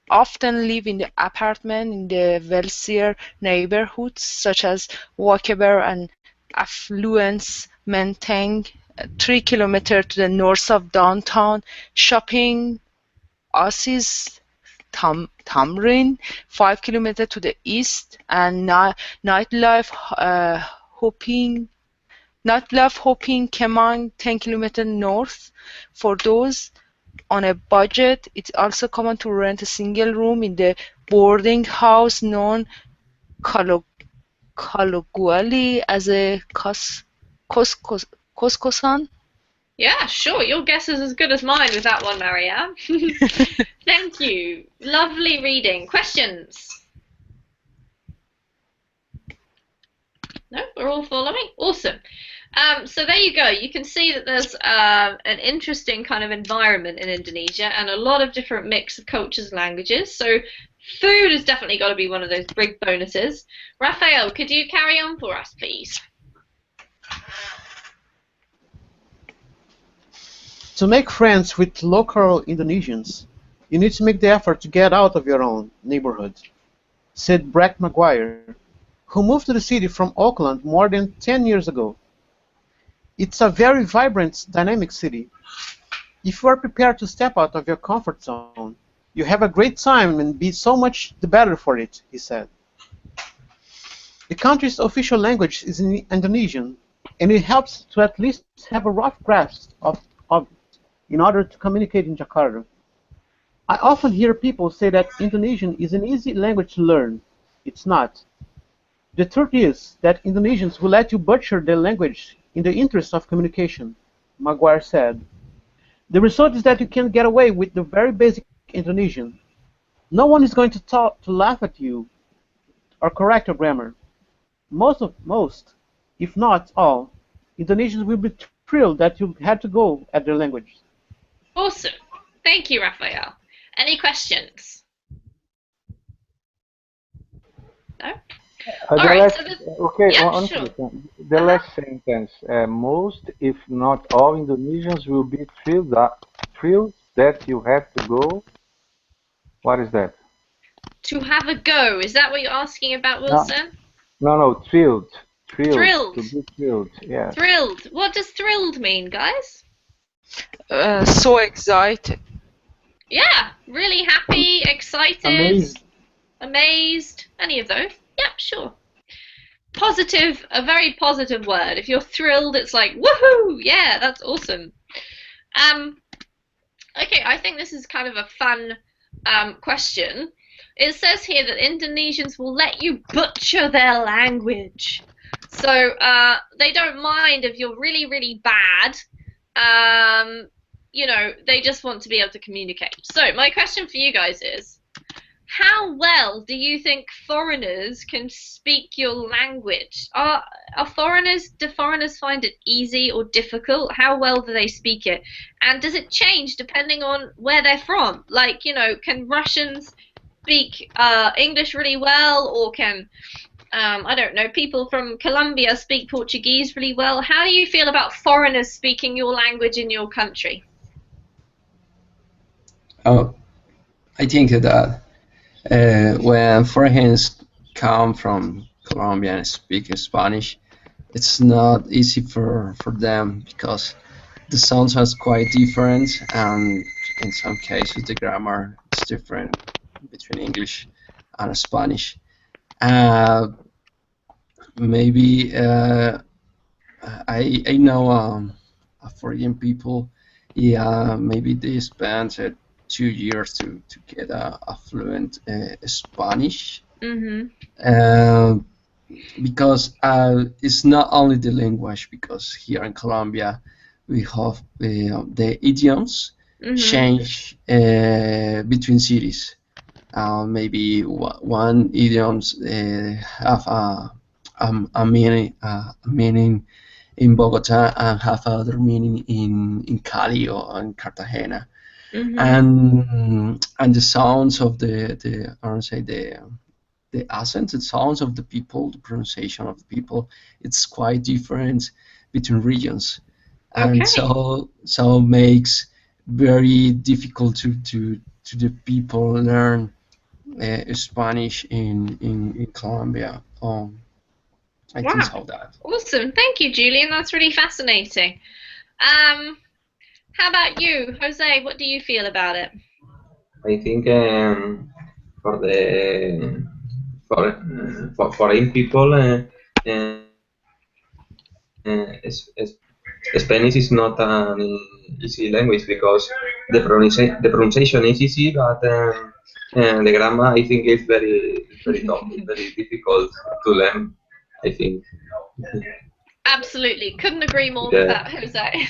Speaker 6: often live in the apartment in the wealthier neighborhoods such as Walkaber and affluence Menteng, 3 kilometers to the north of downtown. Shopping Oasis Tamrin, 5 kilometers to the east, and nightlife hopping Kemang, 10 kilometers north. For those on a budget, it's also common to rent a single room in the boarding house known colloquially as a koskosan.
Speaker 1: Yeah, sure. Your guess is as good as mine with that one, Mariam. Thank you. Lovely reading. Questions? No, we're all following. Awesome. So there you go. You can see that there's an interesting kind of environment in Indonesia and a lot of different mix of cultures and languages. So food has definitely got to be one of those big bonuses. Raphael, could you carry on for us, please?
Speaker 7: To make friends with local Indonesians, you need to make the effort to get out of your own neighborhood, said Brett McGuire, who moved to the city from Auckland more than 10 years ago. It's a very vibrant, dynamic city. If you are prepared to step out of your comfort zone, you have a great time and be so much the better for it, he said. The country's official language is in Indonesian, and it helps to at least have a rough grasp of it in order to communicate in Jakarta. I often hear people say that Indonesian is an easy language to learn. It's not. The truth is that Indonesians will let you butcher their language in the interest of communication, Maguire said. The result is that you can get away with the very basic Indonesian. No one is going to laugh at you or correct your grammar. Most, if not all, Indonesians will be thrilled that you had to go at their language.
Speaker 1: Awesome. Thank you, Raphael. Any questions? No?
Speaker 8: The last sentence. Most, if not all, Indonesians will be thrilled that you had to go. What is that?
Speaker 1: To have a go. Is that what you're asking about, Wilson?
Speaker 8: No, thrilled.
Speaker 1: Thrilled.
Speaker 8: To be thrilled, yeah.
Speaker 1: Thrilled. What does thrilled mean, guys?
Speaker 6: So excited.
Speaker 1: Yeah, really happy, excited, amazed, any of those. Yeah, sure. Positive, a very positive word. If you're thrilled, it's like, woohoo, yeah, that's awesome. Okay, I think this is kind of a fun question. It says here that Indonesians will let you butcher their language. So they don't mind if you're really, really bad. You know, they just want to be able to communicate. So my question for you guys is, how well do you think foreigners can speak your language? Do foreigners find it easy or difficult? How well do they speak it? And does it change depending on where they're from? Like, can Russians speak English really well, or can I don't know, people from Colombia speak Portuguese really well? How do you feel about foreigners speaking your language in your country?
Speaker 5: Oh, I think that when foreigners come from Colombia and speak Spanish, it's not easy for them because the sounds are quite different, and in some cases the grammar is different between English and Spanish. Maybe I know foreign people. Yeah, maybe they spent 2 years to get a fluent Spanish. Because it's not only the language, because here in Colombia we have the idioms change between cities. Maybe one idioms have a meaning in Bogota and have other meaning in Cali or in Cartagena. And the sounds of the I don't say the accent, the sounds of the people, the pronunciation of the people, it's quite different between regions, and so makes very difficult to the people learn Spanish in Colombia. I think so that.
Speaker 1: Awesome, thank you, Julian. That's really fascinating. How about you, Jose? What do you feel about it?
Speaker 4: I think for the for foreign people, Spanish is not an easy language because the pronunciation is easy, but the grammar I think is very tough, very difficult to learn. I think.
Speaker 1: Absolutely, couldn't agree more with that, Jose.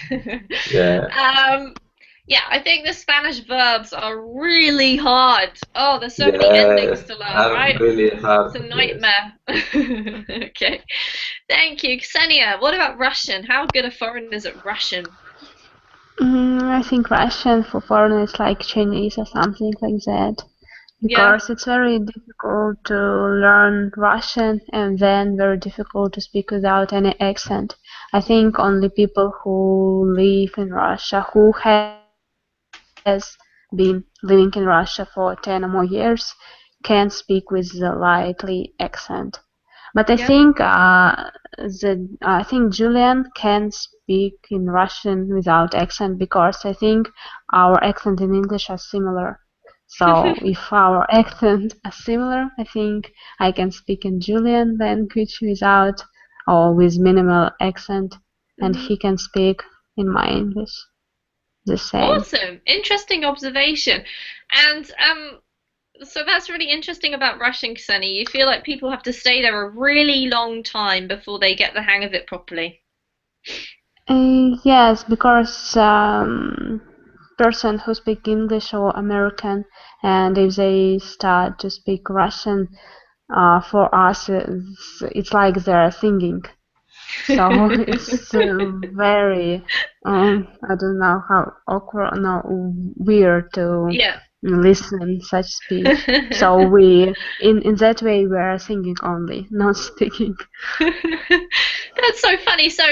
Speaker 1: Yeah, I think the Spanish verbs are really hard. Oh, there's so many endings to learn, right?
Speaker 4: Really hard.
Speaker 1: It's a nightmare. Okay, thank you. Ksenia, what about Russian? How good are foreigners at Russian?
Speaker 2: I think Russian for foreigners like Chinese or something like that. Because it's very difficult to learn Russian and then very difficult to speak without any accent. I think only people who live in Russia, who has been living in Russia for 10 or more years, can speak with a lightly accent. But I think Julian can speak in Russian without accent because I think our accent in English are similar. So if our accents are similar, I think I can speak in Julian language without or with minimal accent, and he can speak in my English the same.
Speaker 1: Awesome, interesting observation. And so that's really interesting about Russian, Ksenia. You feel like people have to stay there a really long time before they get the hang of it properly.
Speaker 2: Yes, because person who speak English or American, and if they start to speak Russian, for us it's like they're singing. So it's very I don't know how awkward, no, weird to listen such speech. So we in that way we're singing only, not speaking.
Speaker 1: That's so funny. So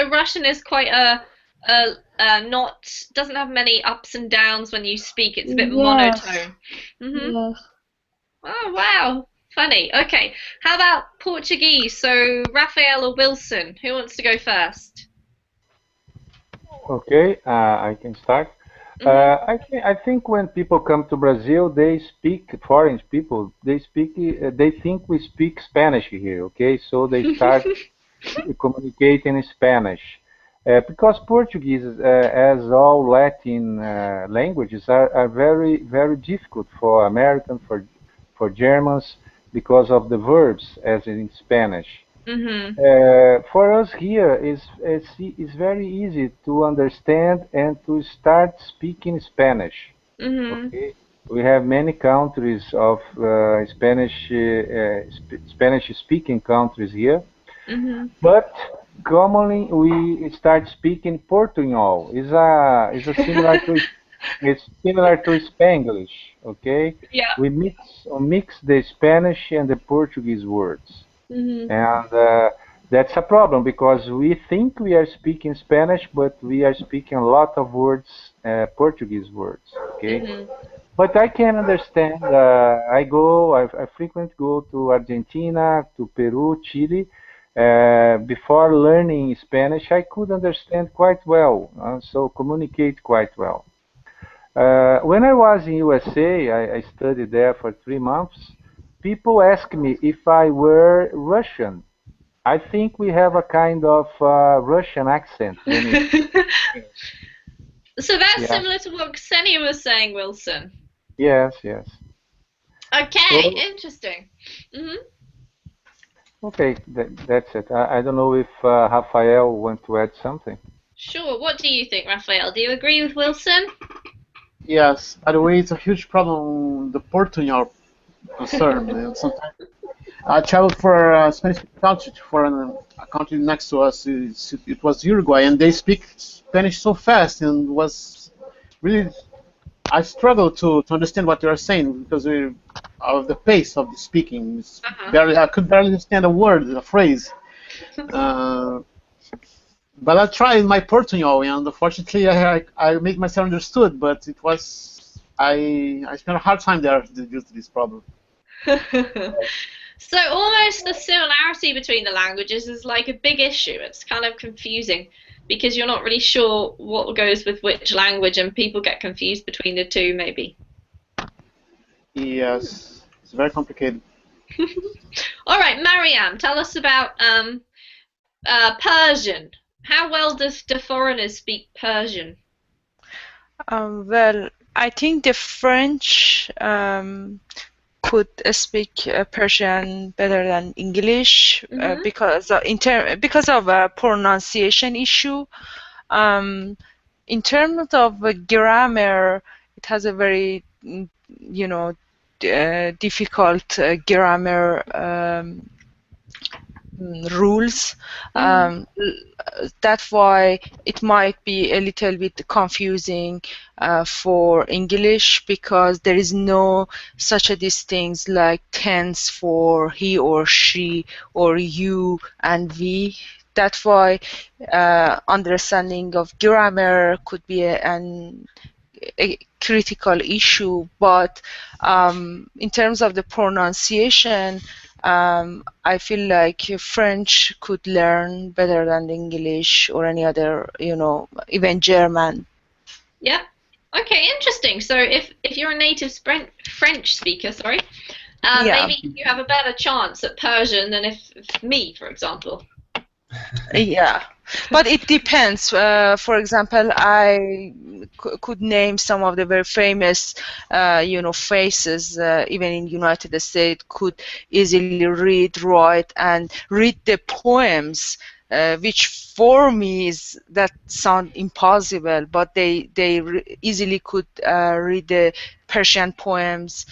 Speaker 1: Russian is quite doesn't have many ups and downs when you speak. It's a bit monotone.
Speaker 2: Yes.
Speaker 1: Oh wow, funny. Okay, how about Portuguese? So Raphael or Wilson, who wants to go first?
Speaker 8: Okay, I can start. I think when people come to Brazil, they speak, foreign people, they think we speak Spanish here, okay? So they start communicating in Spanish. Because Portuguese, as all Latin languages, are very, very difficult for Americans, for Germans, because of the verbs, as in Spanish. For us here, it's very easy to understand and to start speaking Spanish. Okay? We have many countries of Spanish-speaking countries here, but commonly we start speaking Portuñol. Is a similar to it's similar to Spanglish. Okay,
Speaker 1: Yeah.
Speaker 8: we mix the Spanish and the Portuguese words, and that's a problem because we think we are speaking Spanish, but we are speaking a lot of words, Portuguese words. Okay. But I can understand. I frequently go to Argentina, to Peru, Chile. Before learning Spanish, I could understand quite well, so communicate quite well. When I was in USA, I studied there for 3 months. People asked me if I were Russian. I think we have a kind of Russian accent.
Speaker 1: So that's
Speaker 8: Yeah.
Speaker 1: similar to what Ksenia was saying, Wilson.
Speaker 8: Yes, yes.
Speaker 1: Okay,
Speaker 8: So,
Speaker 1: interesting.
Speaker 8: okay, that's it. I don't know if Rafael want to add something.
Speaker 1: Sure. What do you think, Raphael? Do you agree with Wilson?
Speaker 7: Yes. By the way, it's a huge problem. The Portuñol concern. And sometimes I traveled for a Spanish country for a country next to us. It was Uruguay, and they speak Spanish so fast, and was really I struggled to understand what they were saying because of the pace of the speaking. I could barely understand a word, a phrase. But I tried my Portuñol, and unfortunately, I made myself understood. But it was I spent a hard time there due to this problem.
Speaker 1: So almost the similarity between the languages is like a big issue. It's kind of confusing because you're not really sure what goes with which language, and people get confused between the two, maybe.
Speaker 7: Yes, it's very complicated.
Speaker 1: All right, Mariam, tell us about Persian. How well do foreigners speak Persian?
Speaker 6: Well, I think the French could speak Persian better than English because of a pronunciation issue. In terms of grammar, it has a very difficult grammar rules. That's why it might be a little bit confusing for English, because there is no such a these things like tense for he or she or you and we. That's why understanding of grammar could be a critical issue, but in terms of the pronunciation, I feel like French could learn better than English or any other, even German.
Speaker 1: Yeah. Okay, interesting. So if you're a native French speaker, maybe you have a better chance at Persian than if me, for example.
Speaker 6: Yeah, but it depends. For example, I could name some of the very famous, faces, even in United States, could easily read, write, and read the poems, which for me that sound impossible, but they easily could read the Persian poems,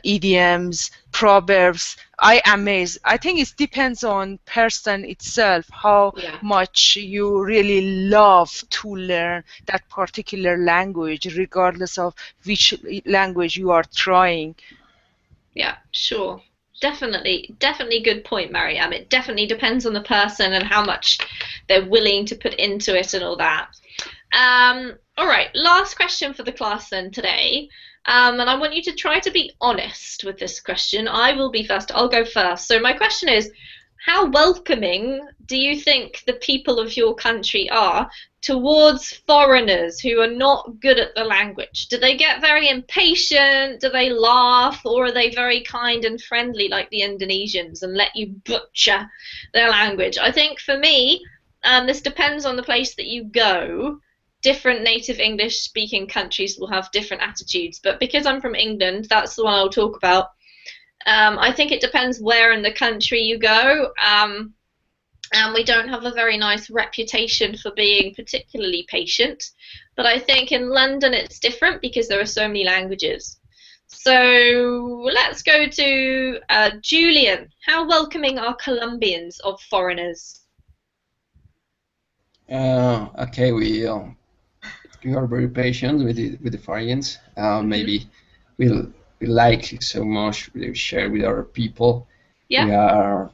Speaker 6: idioms, proverbs. I amazed. I think it depends on person itself, how much you really love to learn that particular language, regardless of which language you are trying.
Speaker 1: Yeah, sure. Definitely good point, Mariam. It definitely depends on the person and how much they're willing to put into it and all that. All right, last question for the class then today. And I want you to try to be honest with this question. I will be first. I'll go first. So my question is, how welcoming do you think the people of your country are towards foreigners who are not good at the language? Do they get very impatient? Do they laugh? Or are they very kind and friendly like the Indonesians and let you butcher their language? I think for me, this depends on the place that you go. Different native English speaking countries will have different attitudes, but because I'm from England, that's the one I'll talk about. I think it depends where in the country you go, and we don't have a very nice reputation for being particularly patient, but I think in London it's different because there are so many languages. So let's go to Julian. How welcoming are Colombians of foreigners?
Speaker 5: Okay, we are very patient with the foreigners. Maybe we like so much. We share with our people.
Speaker 1: Yeah.
Speaker 5: We are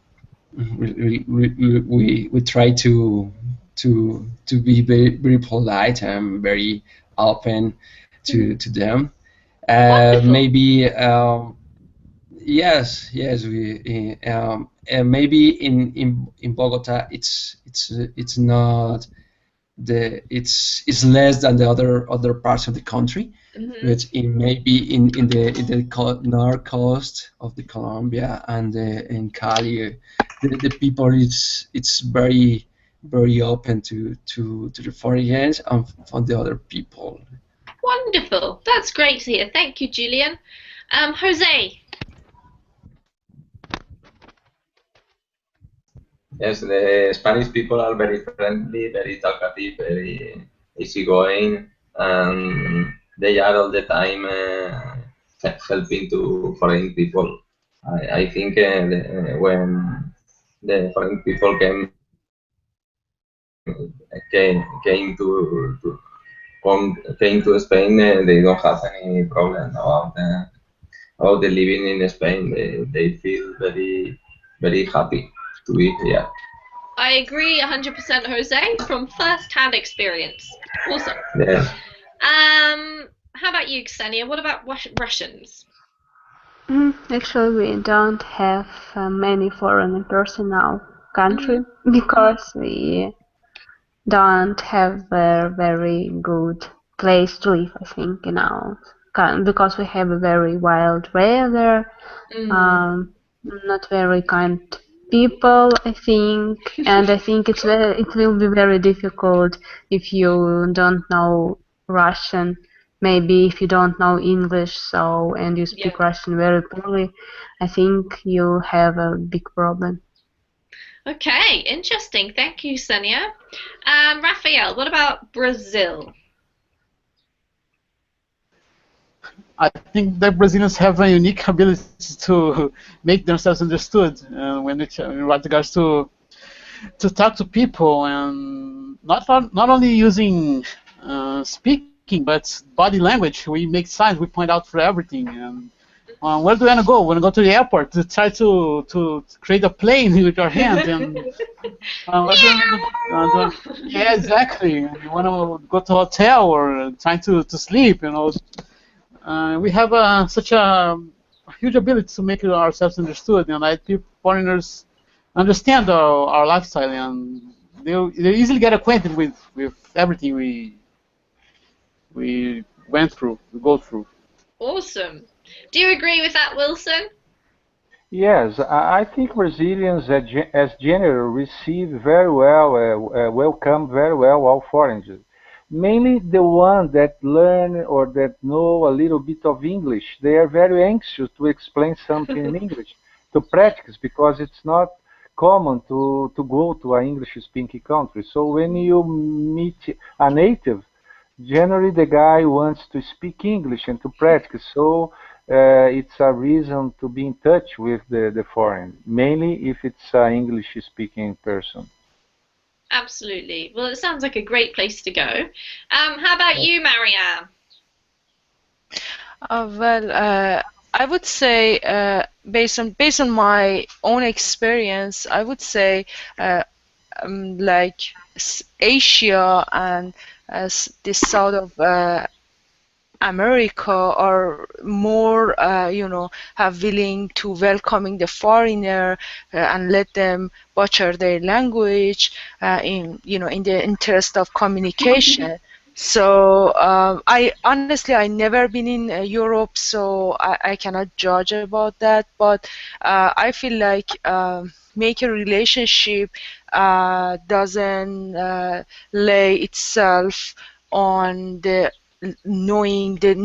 Speaker 5: we try to be very polite and very open to them. Maybe yes, we maybe in Bogota it's not it's less than the other parts of the country, but maybe in the north coast of the Colombia and in Cali, the people it's very open to the foreigners and from the other people.
Speaker 1: Wonderful. That's great to hear. Thank you, Julian. Jose.
Speaker 4: Yes, the Spanish people are very friendly, very talkative, very easygoing, and they are all the time helping to foreign people. I think when the foreign people came to Spain, they don't have any problem about the living in Spain. They feel very happy to be here.
Speaker 1: I agree 100%, Jose, from first-hand experience. Awesome.
Speaker 4: Yeah.
Speaker 1: How about you, Ksenia? What about Russians?
Speaker 2: Actually, we don't have many foreigners in our country because we don't have a very good place to live, I think, in our country, because we have a very wild weather, not very kind people, I think, and I think it will be very difficult if you don't know Russian. Maybe if you don't know English, and you speak Russian very poorly, I think you have a big problem.
Speaker 1: Okay, interesting. Thank you, Ksenia. Raphael, what about Brazil?
Speaker 7: I think that Brazilians have a unique ability to make themselves understood when in regards to talk to people, and not only using speaking, but body language. We make signs, we point out for everything. And where do you want to go? We want to go to the airport to try to create a plane with your hand. And yeah, exactly. You want to go to a hotel or trying to sleep, you know. We have such a huge ability to make ourselves understood, and I think foreigners understand our lifestyle, and they easily get acquainted with everything we went through, we go through.
Speaker 1: Awesome. Do you agree with that, Wilson?
Speaker 8: Yes, I think Brazilians as general receive very well, welcome very well all foreigners. Mainly the ones that learn or that know a little bit of English. They are very anxious to explain something in English, to practice, because it's not common to go to an English-speaking country. So when you meet a native, generally the guy wants to speak English and to practice. So it's a reason to be in touch with the foreign, mainly if it's an English-speaking person.
Speaker 1: Absolutely. Well, it sounds like a great place to go. How about you, Marianne?
Speaker 6: Well, I would say based on my own experience, I would say like Asia and the south of America are more, have willing to welcoming the foreigner and let them butcher their language in the interest of communication. So I honestly never been in Europe, so I cannot judge about that. But I feel like make a relationship doesn't lay itself on the knowing the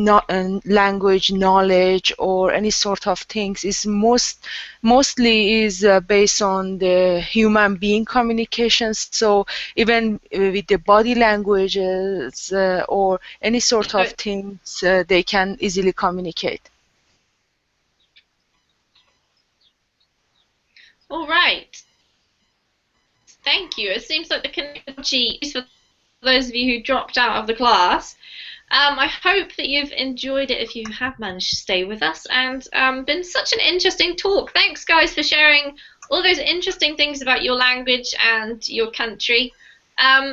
Speaker 6: language knowledge or any sort of things. Is mostly is based on the human being communications. So even with the body languages or any sort of things, they can easily communicate.
Speaker 1: thank you. It seems like the connection for those of you who dropped out of the class. I hope that you've enjoyed it if you have managed to stay with us, and been such an interesting talk. Thanks, guys, for sharing all those interesting things about your language and your country.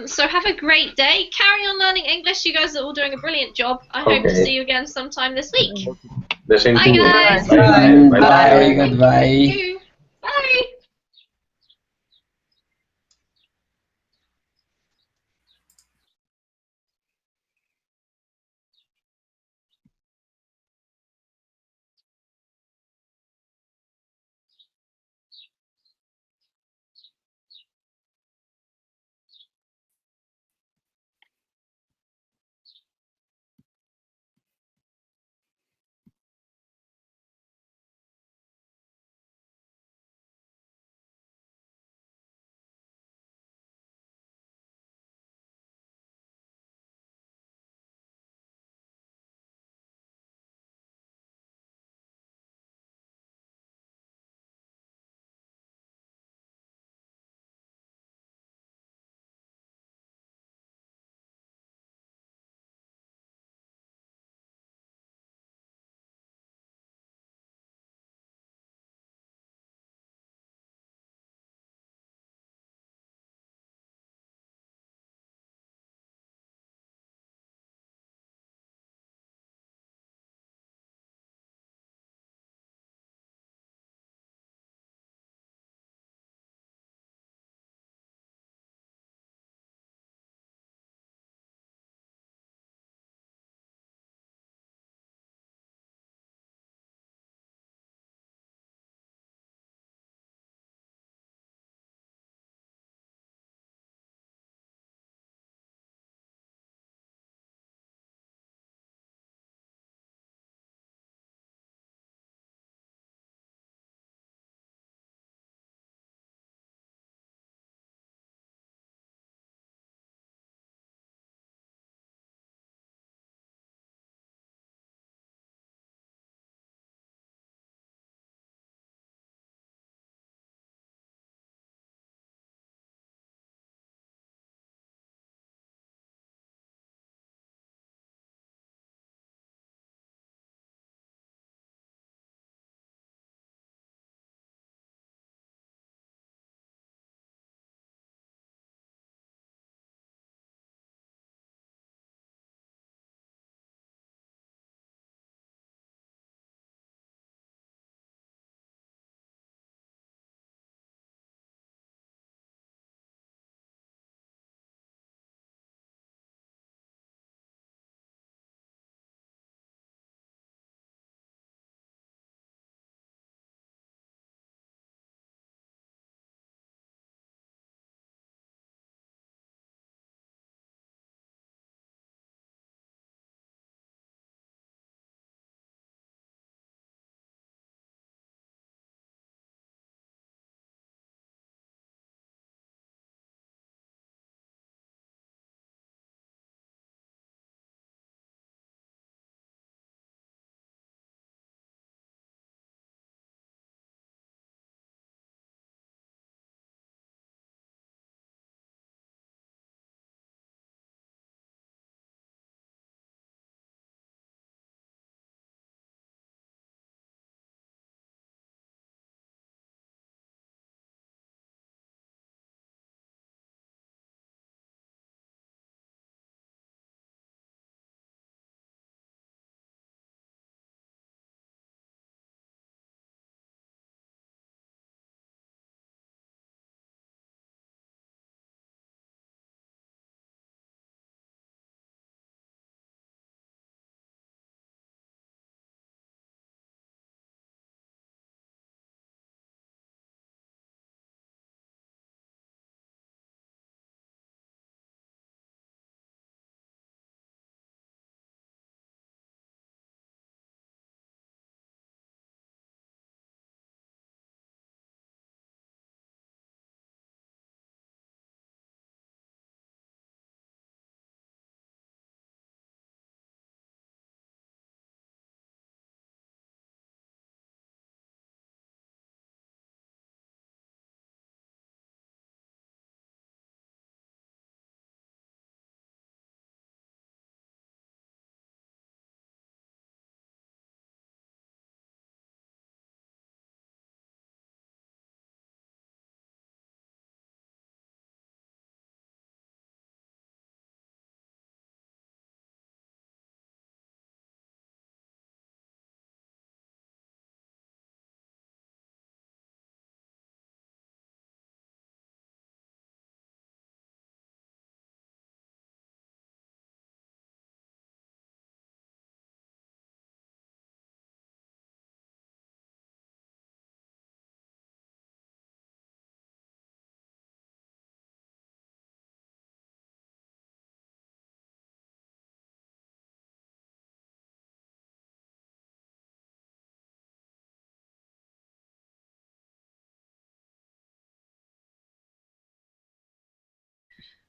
Speaker 1: So have a great day. Carry on learning English. You guys are all doing a brilliant job. I hope to see you again sometime this week.
Speaker 4: The same
Speaker 1: Bye,
Speaker 4: to you.
Speaker 1: guys.
Speaker 4: Bye.
Speaker 5: Bye. Goodbye.
Speaker 1: Bye.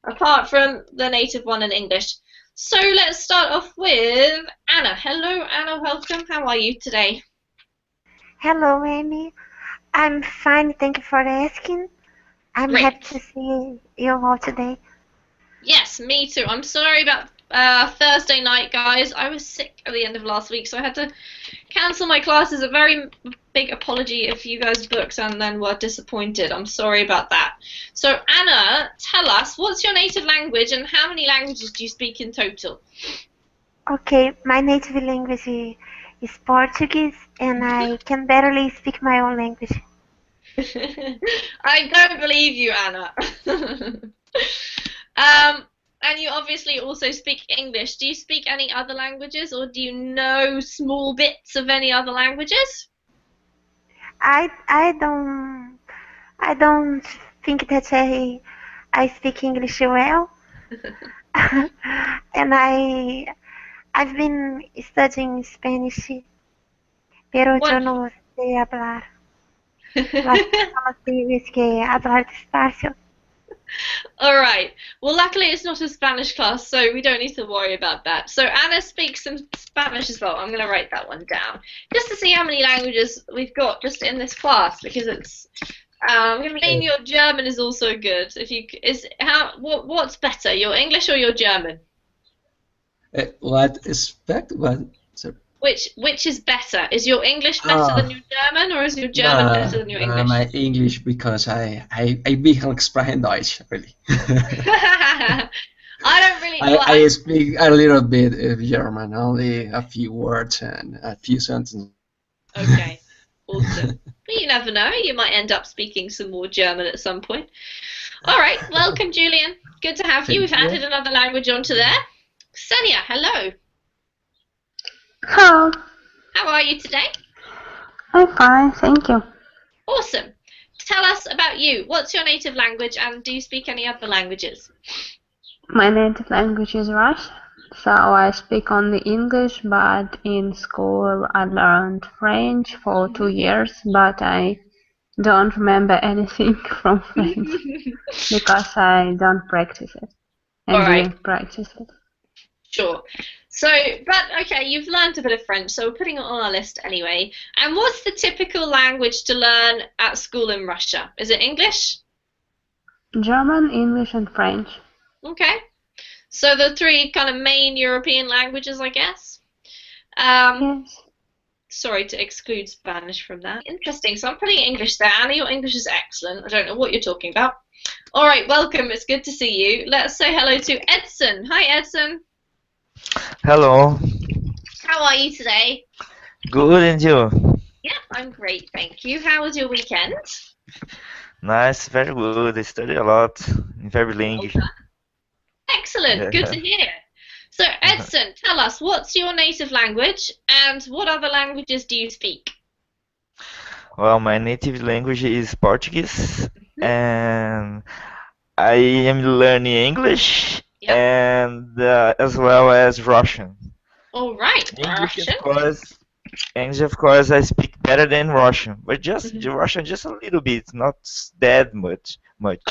Speaker 1: apart from the native one in English. So let's start off with Anna. Hello, Anna. Welcome. How are you today?
Speaker 9: Hello, Amy. I'm fine, thank you for asking. I'm
Speaker 1: Great.
Speaker 9: happy to see you all today.
Speaker 1: Yes, me too. I'm sorry about Thursday night, guys. I was sick at the end of last week, so I had to cancel my classes. A very big apology if you guys booked and then were disappointed. I'm sorry about that. So, Anna, tell us, what's your native language and how many languages do you speak in total?
Speaker 9: Okay, my native language is Portuguese, and I can barely speak my own language.
Speaker 1: I don't believe you, Anna. And you obviously also speak English. Do you speak any other languages, or do you know small bits of any other languages?
Speaker 9: I don't think that I speak English well, and I've been studying Spanish, pero yo no sé hablar. Las personas tienes que hablar despacio.
Speaker 1: All right. Well, luckily it's not a Spanish class, so we don't need to worry about that. So Anna speaks some Spanish as well. I'm going to write that one down just to see how many languages we've got just in this class, because it's. I'm going to mean your German is also good. If you what's better, your English or your German?
Speaker 5: What is that? What? Sorry.
Speaker 1: Which is better? Is your English better than your German, or is your German better than your English?
Speaker 5: My English, because I wirklich sprechen Deutsch, really.
Speaker 1: I don't really.
Speaker 5: I speak a little bit of German, only a few words and a few sentences.
Speaker 1: Okay, awesome. But you never know, you might end up speaking some more German at some point. All right, welcome, Julian. Good to have you. We've added another language onto there. Xenia, hello.
Speaker 2: Hello.
Speaker 1: How are you today?
Speaker 2: I'm fine, thank you.
Speaker 1: Awesome. Tell us about you. What's your native language, and do you speak any other languages?
Speaker 2: My native language is Russian, so I speak only English, but in school I learned French for 2 years, but I don't remember anything from French because I don't practice it and didn't practice it.
Speaker 1: Sure. So, but okay, you've learned a bit of French, so we're putting it on our list anyway. And what's the typical language to learn at school in Russia? Is it English?
Speaker 2: German, English, and French.
Speaker 1: Okay. So the three kind of main European languages, I guess.
Speaker 2: Yes.
Speaker 1: Sorry to exclude Spanish from that. Interesting. So I'm putting English there. Anna, your English is excellent. I don't know what you're talking about. All right, welcome. It's good to see you. Let's say hello to Edson. Hi, Edson.
Speaker 3: Hello.
Speaker 1: How are you today?
Speaker 3: Good, and you?
Speaker 1: Yeah, I'm great, thank you. How was your weekend?
Speaker 3: Nice, very good. I study a lot in very language.
Speaker 1: Excellent, good to hear. So, Edson, tell us, what's your native language and what other languages do you speak?
Speaker 3: Well, my native language is Portuguese, and I am learning English and as well as Russian.
Speaker 1: All right,
Speaker 3: English,
Speaker 1: Russian.
Speaker 3: Of course, I speak better than Russian, but just Russian, just a little bit, not that much.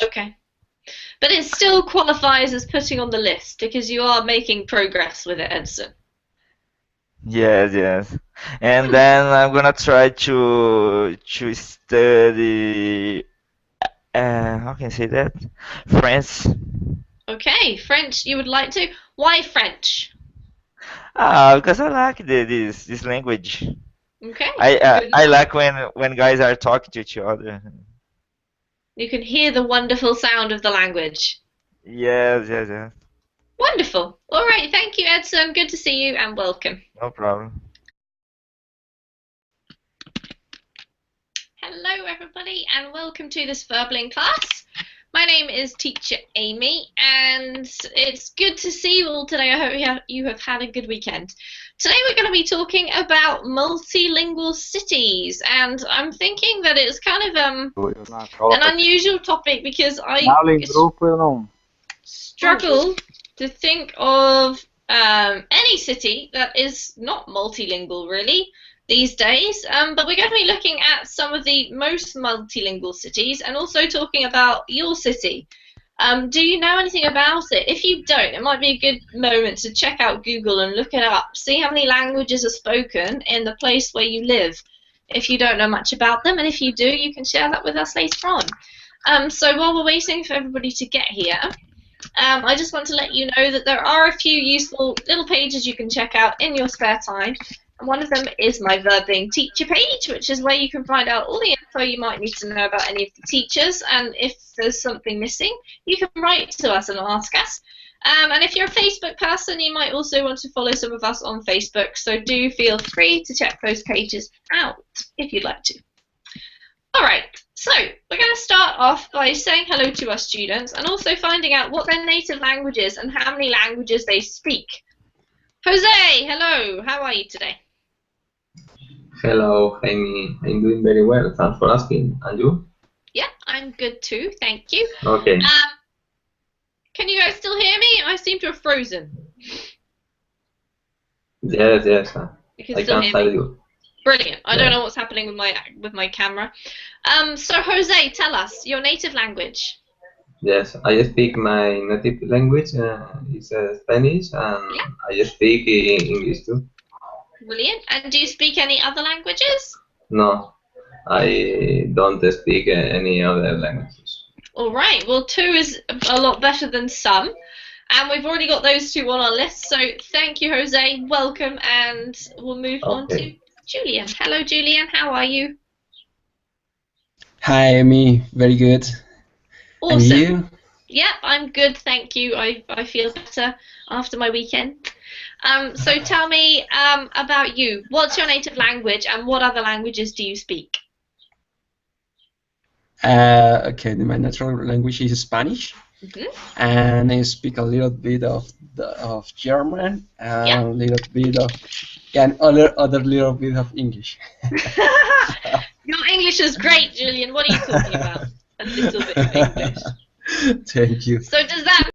Speaker 1: Okay, but it still qualifies as putting on the list because you are making progress with it, Edson.
Speaker 3: Yes. And then I'm gonna try to study. How can I say that? French.
Speaker 1: Okay, French. You would like to? Why French?
Speaker 3: Because I like this language.
Speaker 1: Okay.
Speaker 3: I like when guys are talking to each other.
Speaker 1: You can hear the wonderful sound of the language.
Speaker 3: Yes.
Speaker 1: Wonderful. All right, thank you, Edson. Good to see you and welcome.
Speaker 3: No problem.
Speaker 1: Hello, everybody, and welcome to this Verbling class. My name is Teacher Amy, and it's good to see you all today. I hope you have had a good weekend. Today we're going to be talking about multilingual cities, and I'm thinking that it's kind of an unusual topic because I struggle to think of any city that is not multilingual, really, these days, but we're going to be looking at some of the most multilingual cities and also talking about your city. Do you know anything about it? If you don't, it might be a good moment to check out Google and look it up. See how many languages are spoken in the place where you live, if you don't know much about them. And if you do, you can share that with us later on. So while we're waiting for everybody to get here, I just want to let you know that there are a few useful little pages you can check out in your spare time. And one of them is my Verbing teacher page, which is where you can find out all the info you might need to know about any of the teachers. And if there's something missing, you can write to us and ask us. And if you're a Facebook person, you might also want to follow some of us on Facebook. So do feel free to check those pages out if you'd like to. All right, so we're going to start off by saying hello to our students and also finding out what their native language is and how many languages they speak. Jose, hello, how are you today?
Speaker 4: Hello, Jaime. I'm doing very well. Thanks for asking. And you?
Speaker 1: Yeah, I'm good too. Thank you.
Speaker 4: Okay.
Speaker 1: Can you guys still hear me? I seem to have frozen.
Speaker 4: Yes, yes.
Speaker 1: You can
Speaker 4: I
Speaker 1: still
Speaker 4: can
Speaker 1: hear
Speaker 4: hear
Speaker 1: me.
Speaker 4: you.
Speaker 1: Brilliant. I don't know what's happening with my camera. So Jose, tell us your native language.
Speaker 4: Yes, I speak my native language. It's Spanish, and I speak English too.
Speaker 1: Brilliant. And do you speak any other languages?
Speaker 4: No, I don't speak any other languages.
Speaker 1: All right. Well, 2 is a lot better than some. And we've already got those 2 on our list. So thank you, Jose. Welcome. And we'll move on to Julian. Hello, Julian. How are you?
Speaker 5: Hi, Amy. Very good.
Speaker 1: Awesome.
Speaker 5: And you?
Speaker 1: Yeah, I'm good. Thank you. I feel better after my weekend. So tell me about you. What's your native language and what other languages do you speak?
Speaker 5: Okay, my natural language is Spanish, and I speak a little bit of German and a little bit of other little bit of English.
Speaker 1: Your English is great, Julian. What are you talking about? A little bit of English.
Speaker 5: Thank you.
Speaker 1: So